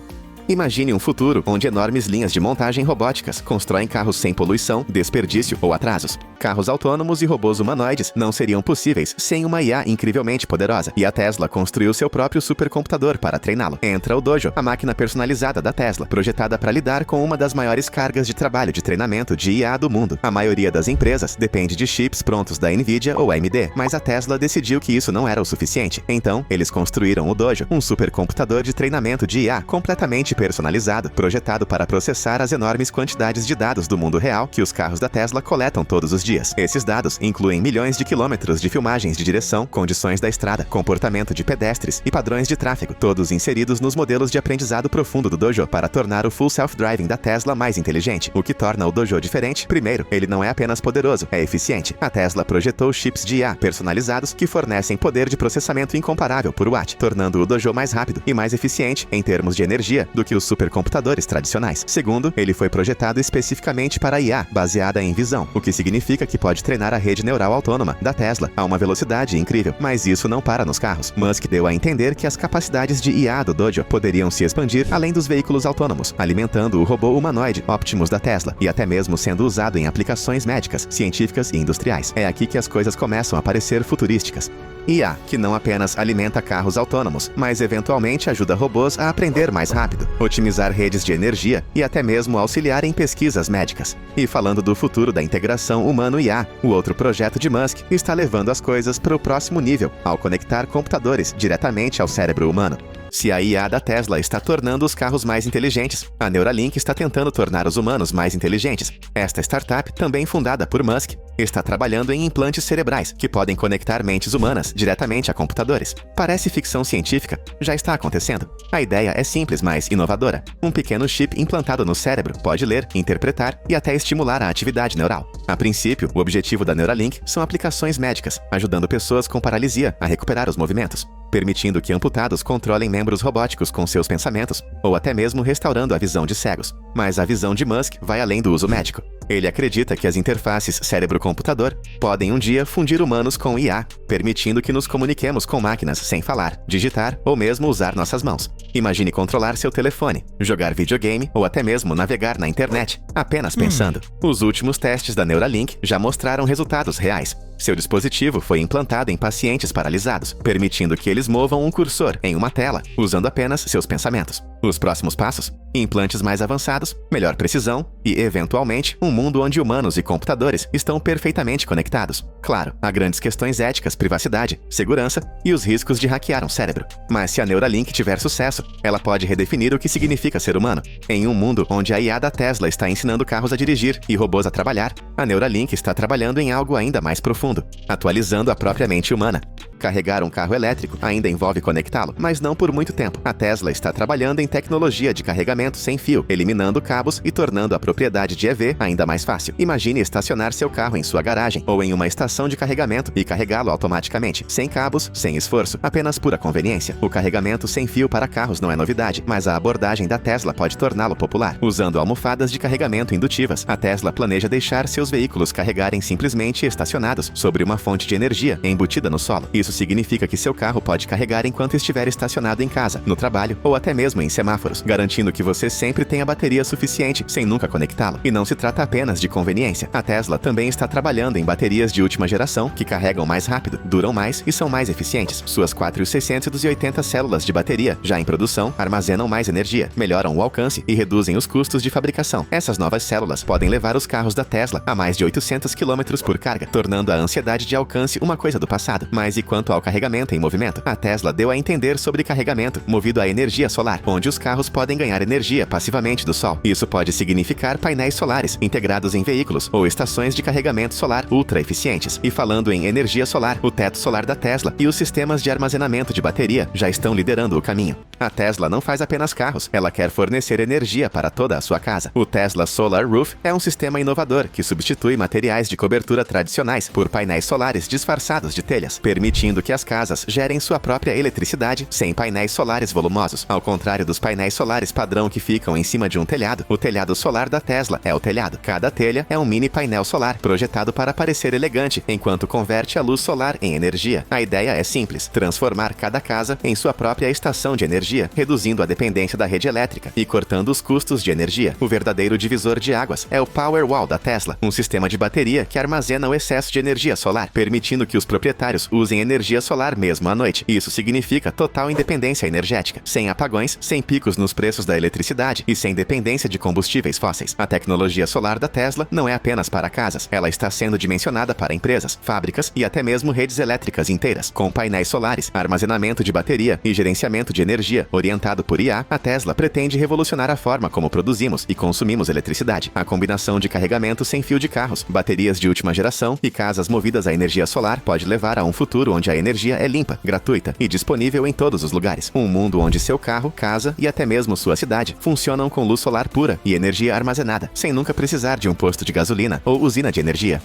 Imagine um futuro onde enormes linhas de montagem robóticas constroem carros sem poluição, desperdício ou atrasos. Carros autônomos e robôs humanoides não seriam possíveis sem uma IA incrivelmente poderosa, e a Tesla construiu seu próprio supercomputador para treiná-lo. Entra o Dojo, a máquina personalizada da Tesla, projetada para lidar com uma das maiores cargas de trabalho de treinamento de IA do mundo. A maioria das empresas depende de chips prontos da Nvidia ou AMD, mas a Tesla decidiu que isso não era o suficiente. Então, eles construíram o Dojo, um supercomputador de treinamento de IA completamente personalizado, projetado para processar as enormes quantidades de dados do mundo real que os carros da Tesla coletam todos os dias. Esses dados incluem milhões de quilômetros de filmagens de direção, condições da estrada, comportamento de pedestres e padrões de tráfego, todos inseridos nos modelos de aprendizado profundo do Dojo para tornar o Full Self-Driving da Tesla mais inteligente. O que torna o Dojo diferente? Primeiro, ele não é apenas poderoso, é eficiente. A Tesla projetou chips de IA personalizados que fornecem poder de processamento incomparável por watt, tornando o Dojo mais rápido e mais eficiente em termos de energia do que os supercomputadores tradicionais. Segundo, ele foi projetado especificamente para IA, baseada em visão, o que significa que pode treinar a rede neural autônoma da Tesla a uma velocidade incrível. Mas isso não para nos carros. Musk deu a entender que as capacidades de IA do Dojo poderiam se expandir além dos veículos autônomos, alimentando o robô humanoide Optimus da Tesla e até mesmo sendo usado em aplicações médicas, científicas e industriais. É aqui que as coisas começam a parecer futurísticas. IA, que não apenas alimenta carros autônomos, mas eventualmente ajuda robôs a aprender mais rápido, otimizar redes de energia e até mesmo auxiliar em pesquisas médicas. E falando do futuro da integração humano-IA, o outro projeto de Musk está levando as coisas para o próximo nível, ao conectar computadores diretamente ao cérebro humano. Se a IA da Tesla está tornando os carros mais inteligentes, a Neuralink está tentando tornar os humanos mais inteligentes. Esta startup, também fundada por Musk, está trabalhando em implantes cerebrais que podem conectar mentes humanas diretamente a computadores. Parece ficção científica, já está acontecendo. A ideia é simples, mas inovadora. Um pequeno chip implantado no cérebro pode ler, interpretar e até estimular a atividade neural. A princípio, o objetivo da Neuralink são aplicações médicas, ajudando pessoas com paralisia a recuperar os movimentos, permitindo que amputados controlem membros robóticos com seus pensamentos, ou até mesmo restaurando a visão de cegos. Mas a visão de Musk vai além do uso médico. Ele acredita que as interfaces cérebro-computador podem um dia fundir humanos com IA, permitindo que nos comuniquemos com máquinas sem falar, digitar ou mesmo usar nossas mãos. Imagine controlar seu telefone, jogar videogame ou até mesmo navegar na internet, apenas pensando. Os últimos testes da Neuralink já mostraram resultados reais. Seu dispositivo foi implantado em pacientes paralisados, permitindo que eles movam um cursor em uma tela, usando apenas seus pensamentos. Os próximos passos? Implantes mais avançados, melhor precisão e, eventualmente, um mundo onde humanos e computadores estão perfeitamente conectados. Claro, há grandes questões éticas, privacidade, segurança e os riscos de hackear um cérebro. Mas se a Neuralink tiver sucesso, ela pode redefinir o que significa ser humano. Em um mundo onde a IA da Tesla está ensinando carros a dirigir e robôs a trabalhar, a Neuralink está trabalhando em algo ainda mais profundo, atualizando a própria mente humana. Carregar um carro elétrico ainda envolve conectá-lo, mas não por muito tempo. A Tesla está trabalhando em tecnologia de carregamento sem fio, eliminando cabos e tornando a propriedade de EV ainda mais fácil. Imagine estacionar seu carro em sua garagem ou em uma estação de carregamento e carregá-lo automaticamente, sem cabos, sem esforço, apenas pura conveniência. O carregamento sem fio para carros não é novidade, mas a abordagem da Tesla pode torná-lo popular. Usando almofadas de carregamento indutivas, a Tesla planeja deixar seus veículos carregarem simplesmente estacionados sobre uma fonte de energia embutida no solo. Isso significa que seu carro pode carregar enquanto estiver estacionado em casa, no trabalho ou até mesmo em semáforos, garantindo que você sempre tenha bateria suficiente sem nunca conectá-lo. E não se trata apenas de conveniência. A Tesla também está trabalhando em baterias de última geração que carregam mais rápido, duram mais e são mais eficientes. Suas 4.680 células de bateria, já em produção, armazenam mais energia, melhoram o alcance e reduzem os custos de fabricação. Essas novas células podem levar os carros da Tesla a mais de 800 km por carga, tornando a ansiedade de alcance uma coisa do passado. Mas e quanto ao carregamento em movimento? A Tesla deu a entender sobre carregamento movido à energia solar, onde os carros podem ganhar energia passivamente do sol. Isso pode significar painéis solares integrados em veículos ou estações de carregamento solar ultra eficientes. E falando em energia solar, o teto solar da Tesla e os sistemas de armazenamento de bateria já estão liderando o caminho. A Tesla não faz apenas carros, ela quer fornecer energia para toda a sua casa. O Tesla Solar Roof é um sistema inovador que substitui materiais de cobertura tradicionais por painéis solares disfarçados de telhas, permitindo que as casas gerem sua própria eletricidade sem painéis solares volumosos. Ao contrário dos painéis solares padrão que ficam em cima de um telhado, o telhado solar da Tesla é o telhado. Cada telha é um mini painel solar, projetado para parecer elegante, enquanto converte a luz solar em energia. A ideia é simples: transformar cada casa em sua própria estação de energia, reduzindo a dependência da rede elétrica e cortando os custos de energia. O verdadeiro divisor de águas é o Powerwall da Tesla, um sistema de bateria que armazena o excesso de energia solar, permitindo que os proprietários usem energia solar mesmo à noite. Isso significa total independência energética, sem apagões, sem picos nos preços da eletricidade e sem dependência de combustíveis fósseis. A tecnologia solar da Tesla não é apenas para casas, ela está sendo dimensionada para empresas, fábricas e até mesmo redes elétricas inteiras. Com painéis solares, armazenamento de bateria e gerenciamento de energia orientado por IA, a Tesla pretende revolucionar a forma como produzimos e consumimos eletricidade. A combinação de carregamento sem fio de carros, baterias de última geração e casas movidas à energia solar pode levar a um futuro onde a energia é limpa, gratuita e disponível em todos os lugares. Um mundo onde seu carro, casa e até mesmo sua cidade funcionam com luz solar pura e energia armazenada, sem nunca precisar de um posto de gasolina ou usina de energia.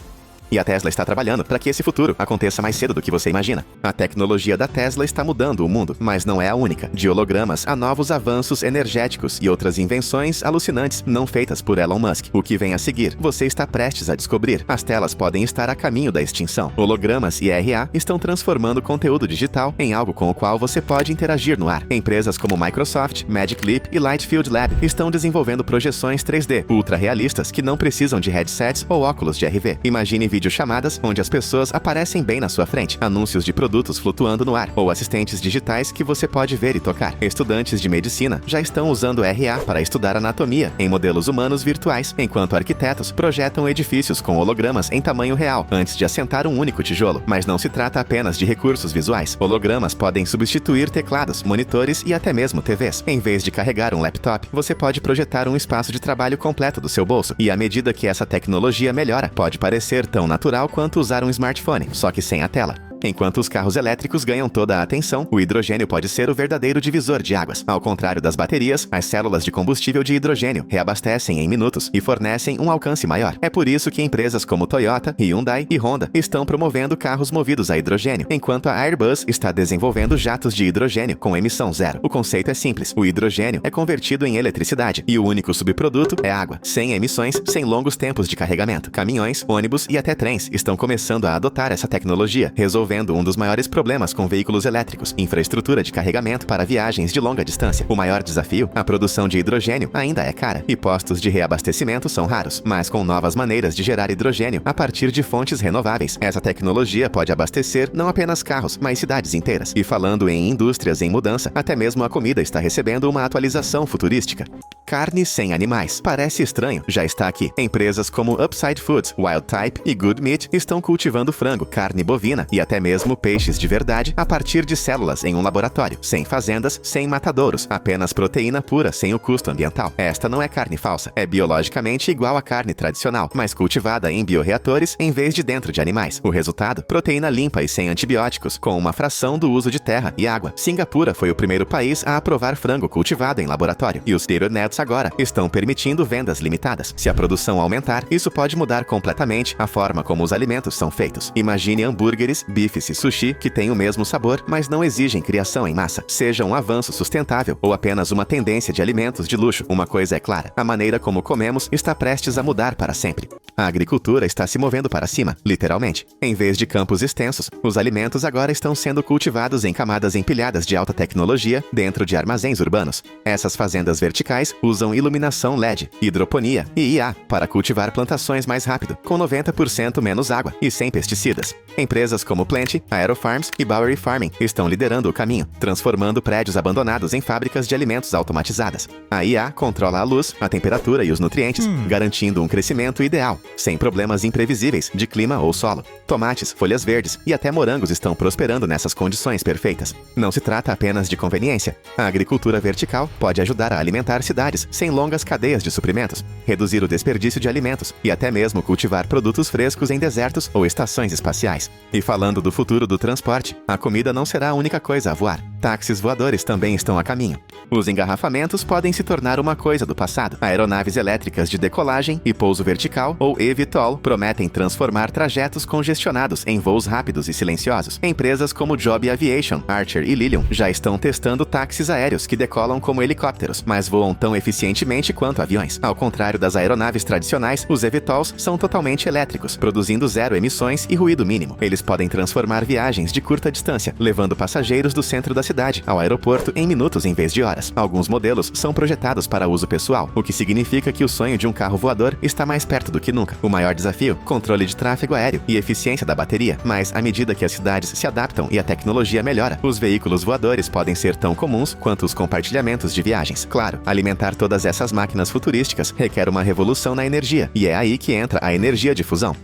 E a Tesla está trabalhando para que esse futuro aconteça mais cedo do que você imagina. A tecnologia da Tesla está mudando o mundo, mas não é a única. De hologramas a novos avanços energéticos e outras invenções alucinantes não feitas por Elon Musk. O que vem a seguir, você está prestes a descobrir. As telas podem estar a caminho da extinção. Hologramas e RA estão transformando conteúdo digital em algo com o qual você pode interagir no ar. Empresas como Microsoft, Magic Leap e Lightfield Lab estão desenvolvendo projeções 3D ultra realistas que não precisam de headsets ou óculos de RV. Imagine videochamadas onde as pessoas aparecem bem na sua frente, anúncios de produtos flutuando no ar, ou assistentes digitais que você pode ver e tocar. Estudantes de medicina já estão usando RA para estudar anatomia em modelos humanos virtuais, enquanto arquitetos projetam edifícios com hologramas em tamanho real antes de assentar um único tijolo. Mas não se trata apenas de recursos visuais. Hologramas podem substituir teclados, monitores e até mesmo TVs. Em vez de carregar um laptop, você pode projetar um espaço de trabalho completo do seu bolso. E à medida que essa tecnologia melhora, pode parecer tão natural quanto usar um smartphone, só que sem a tela. Enquanto os carros elétricos ganham toda a atenção, o hidrogênio pode ser o verdadeiro divisor de águas. Ao contrário das baterias, as células de combustível de hidrogênio reabastecem em minutos e fornecem um alcance maior. É por isso que empresas como Toyota, Hyundai e Honda estão promovendo carros movidos a hidrogênio, enquanto a Airbus está desenvolvendo jatos de hidrogênio com emissão zero. O conceito é simples: o hidrogênio é convertido em eletricidade e o único subproduto é água, sem emissões, sem longos tempos de carregamento. Caminhões, ônibus e até trens estão começando a adotar essa tecnologia, resolvendo um dos maiores problemas com veículos elétricos: infraestrutura de carregamento para viagens de longa distância. O maior desafio, a produção de hidrogênio, ainda é cara e postos de reabastecimento são raros. Mas com novas maneiras de gerar hidrogênio a partir de fontes renováveis, essa tecnologia pode abastecer não apenas carros, mas cidades inteiras. E falando em indústrias em mudança, até mesmo a comida está recebendo uma atualização futurística. Carne sem animais. Parece estranho, já está aqui. Empresas como Upside Foods, Wild Type e Good Meat estão cultivando frango, carne bovina e até mesmo peixes de verdade a partir de células em um laboratório, sem fazendas, sem matadouros, apenas proteína pura sem o custo ambiental. Esta não é carne falsa, é biologicamente igual à carne tradicional, mas cultivada em bioreatores em vez de dentro de animais. O resultado? Proteína limpa e sem antibióticos, com uma fração do uso de terra e água. Singapura foi o primeiro país a aprovar frango cultivado em laboratório, e os Dairy Nets agora estão permitindo vendas limitadas. Se a produção aumentar, isso pode mudar completamente a forma como os alimentos são feitos. Imagine hambúrgueres, bifes e sushi que têm o mesmo sabor, mas não exigem criação em massa. Seja um avanço sustentável ou apenas uma tendência de alimentos de luxo, uma coisa é clara: a maneira como comemos está prestes a mudar para sempre. A agricultura está se movendo para cima, literalmente. Em vez de campos extensos, os alimentos agora estão sendo cultivados em camadas empilhadas de alta tecnologia dentro de armazéns urbanos. Essas fazendas verticais usam iluminação LED, hidroponia e IA para cultivar plantações mais rápido, com 90% menos água e sem pesticidas. Empresas como Plenty, Aerofarms e Bowery Farming estão liderando o caminho, transformando prédios abandonados em fábricas de alimentos automatizadas. A IA controla a luz, a temperatura e os nutrientes, garantindo um crescimento ideal, sem problemas imprevisíveis de clima ou solo. Tomates, folhas verdes e até morangos estão prosperando nessas condições perfeitas. Não se trata apenas de conveniência. A agricultura vertical pode ajudar a alimentar cidades sem longas cadeias de suprimentos, reduzir o desperdício de alimentos e até mesmo cultivar produtos frescos em desertos ou estações espaciais. E falando do futuro do transporte, a comida não será a única coisa a voar. Táxis voadores também estão a caminho. Os engarrafamentos podem se tornar uma coisa do passado. Aeronaves elétricas de decolagem e pouso vertical, ou eVTOL, prometem transformar trajetos congestionados em voos rápidos e silenciosos. Empresas como Joby Aviation, Archer e Lilium já estão testando táxis aéreos que decolam como helicópteros, mas voam tão eficientemente quanto aviões. Ao contrário das aeronaves tradicionais, os eVTOLs são totalmente elétricos, produzindo zero emissões e ruído mínimo. Eles podem transformar viagens de curta distância, levando passageiros do centro da cidade ao aeroporto em minutos em vez de horas. Alguns modelos são projetados para uso pessoal, o que significa que o sonho de um carro voador está mais perto do que nunca. O maior desafio? Controle de tráfego aéreo e eficiência da bateria. Mas à medida que as cidades se adaptam e a tecnologia melhora, os veículos voadores podem ser tão comuns quanto os compartilhamentos de viagens. Claro, alimentar todas essas máquinas futurísticas requer uma revolução na energia, e é aí que entra a energia de fusão.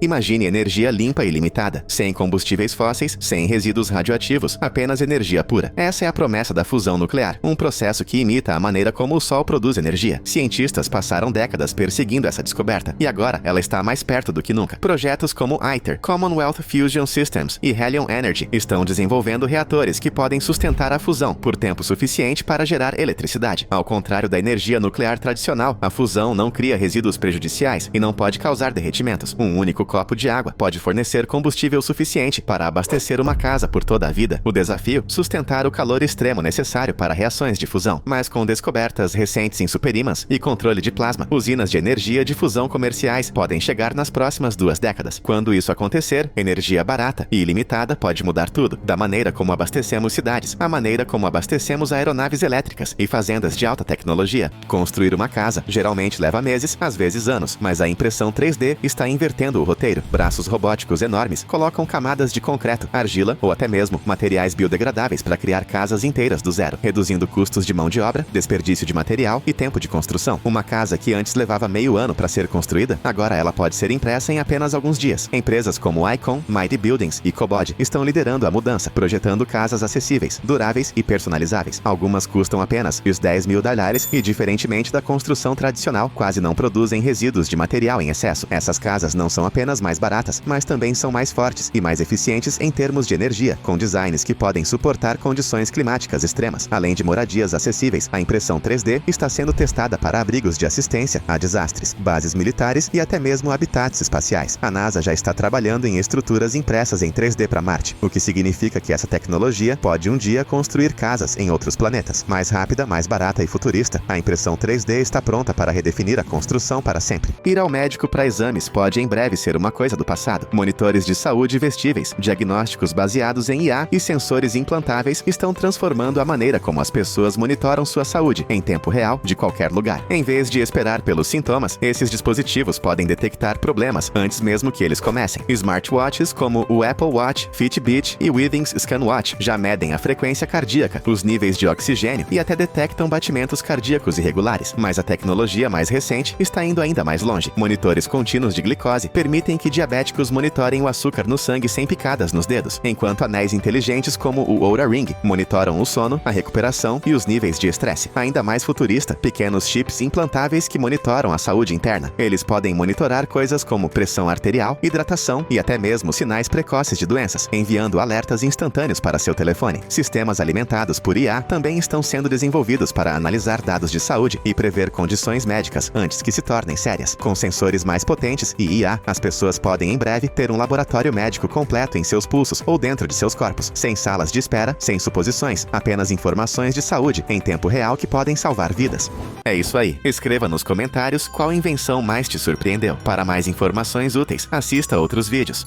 Imagine energia limpa e ilimitada, sem combustíveis fósseis, sem resíduos radioativos, apenas energia pura. Essa é a promessa da fusão nuclear, um processo que imita a maneira como o Sol produz energia. Cientistas passaram décadas perseguindo essa descoberta, e agora ela está mais perto do que nunca. Projetos como ITER, Commonwealth Fusion Systems e Helion Energy estão desenvolvendo reatores que podem sustentar a fusão por tempo suficiente para gerar eletricidade. Ao contrário da energia nuclear tradicional, a fusão não cria resíduos prejudiciais e não pode causar derretimentos. Um único copo de água pode fornecer combustível suficiente para abastecer uma casa por toda a vida. O desafio? Sustentar o calor extremo necessário para reações de fusão. Mas com descobertas recentes em superímãs e controle de plasma, usinas de energia de fusão comerciais podem chegar nas próximas 2 décadas. Quando isso acontecer, energia barata e ilimitada pode mudar tudo. Da maneira como abastecemos cidades, a maneira como abastecemos aeronaves elétricas e fazendas de alta tecnologia. Construir uma casa geralmente leva meses, às vezes anos, mas a impressão 3D está invertendo o roteiro. Braços robóticos enormes colocam camadas de concreto, argila ou até mesmo materiais biodegradáveis para criar casas inteiras do zero, reduzindo custos de mão de obra, desperdício de material e tempo de construção. Uma casa que antes levava meio ano para ser construída, agora ela pode ser impressa em apenas alguns dias. Empresas como Icon, Mighty Buildings e Cobod estão liderando a mudança, projetando casas acessíveis, duráveis e personalizáveis. Algumas custam apenas os $10.000 e, diferentemente da construção tradicional, quase não produzem resíduos de material em excesso. Essas casas não são apenas mais baratas, mas também são mais fortes e mais eficientes em termos de energia, com designs que podem suportar condições climáticas extremas. Além de moradias acessíveis, a impressão 3D está sendo testada para abrigos de assistência a desastres, bases militares e até mesmo habitats espaciais. A NASA já está trabalhando em estruturas impressas em 3D para Marte, o que significa que essa tecnologia pode um dia construir casas em outros planetas. Mais rápida, mais barata e futurista, a impressão 3D está pronta para redefinir a construção para sempre. Ir ao médico para exames pode em breve ser ser uma coisa do passado. Monitores de saúde vestíveis, diagnósticos baseados em IA e sensores implantáveis estão transformando a maneira como as pessoas monitoram sua saúde em tempo real, de qualquer lugar. Em vez de esperar pelos sintomas, esses dispositivos podem detectar problemas antes mesmo que eles comecem. Smartwatches como o Apple Watch, Fitbit e Withings ScanWatch já medem a frequência cardíaca, os níveis de oxigênio e até detectam batimentos cardíacos irregulares. Mas a tecnologia mais recente está indo ainda mais longe. Monitores contínuos de glicose permitem que diabéticos monitorem o açúcar no sangue sem picadas nos dedos, enquanto anéis inteligentes como o Oura Ring monitoram o sono, a recuperação e os níveis de estresse. Ainda mais futurista, pequenos chips implantáveis que monitoram a saúde interna. Eles podem monitorar coisas como pressão arterial, hidratação e até mesmo sinais precoces de doenças, enviando alertas instantâneos para seu telefone. Sistemas alimentados por IA também estão sendo desenvolvidos para analisar dados de saúde e prever condições médicas antes que se tornem sérias. Com sensores mais potentes e IA, as pessoas podem em breve ter um laboratório médico completo em seus pulsos ou dentro de seus corpos, sem salas de espera, sem suposições, apenas informações de saúde em tempo real que podem salvar vidas. É isso aí. Escreva nos comentários qual invenção mais te surpreendeu. Para mais informações úteis, assista outros vídeos.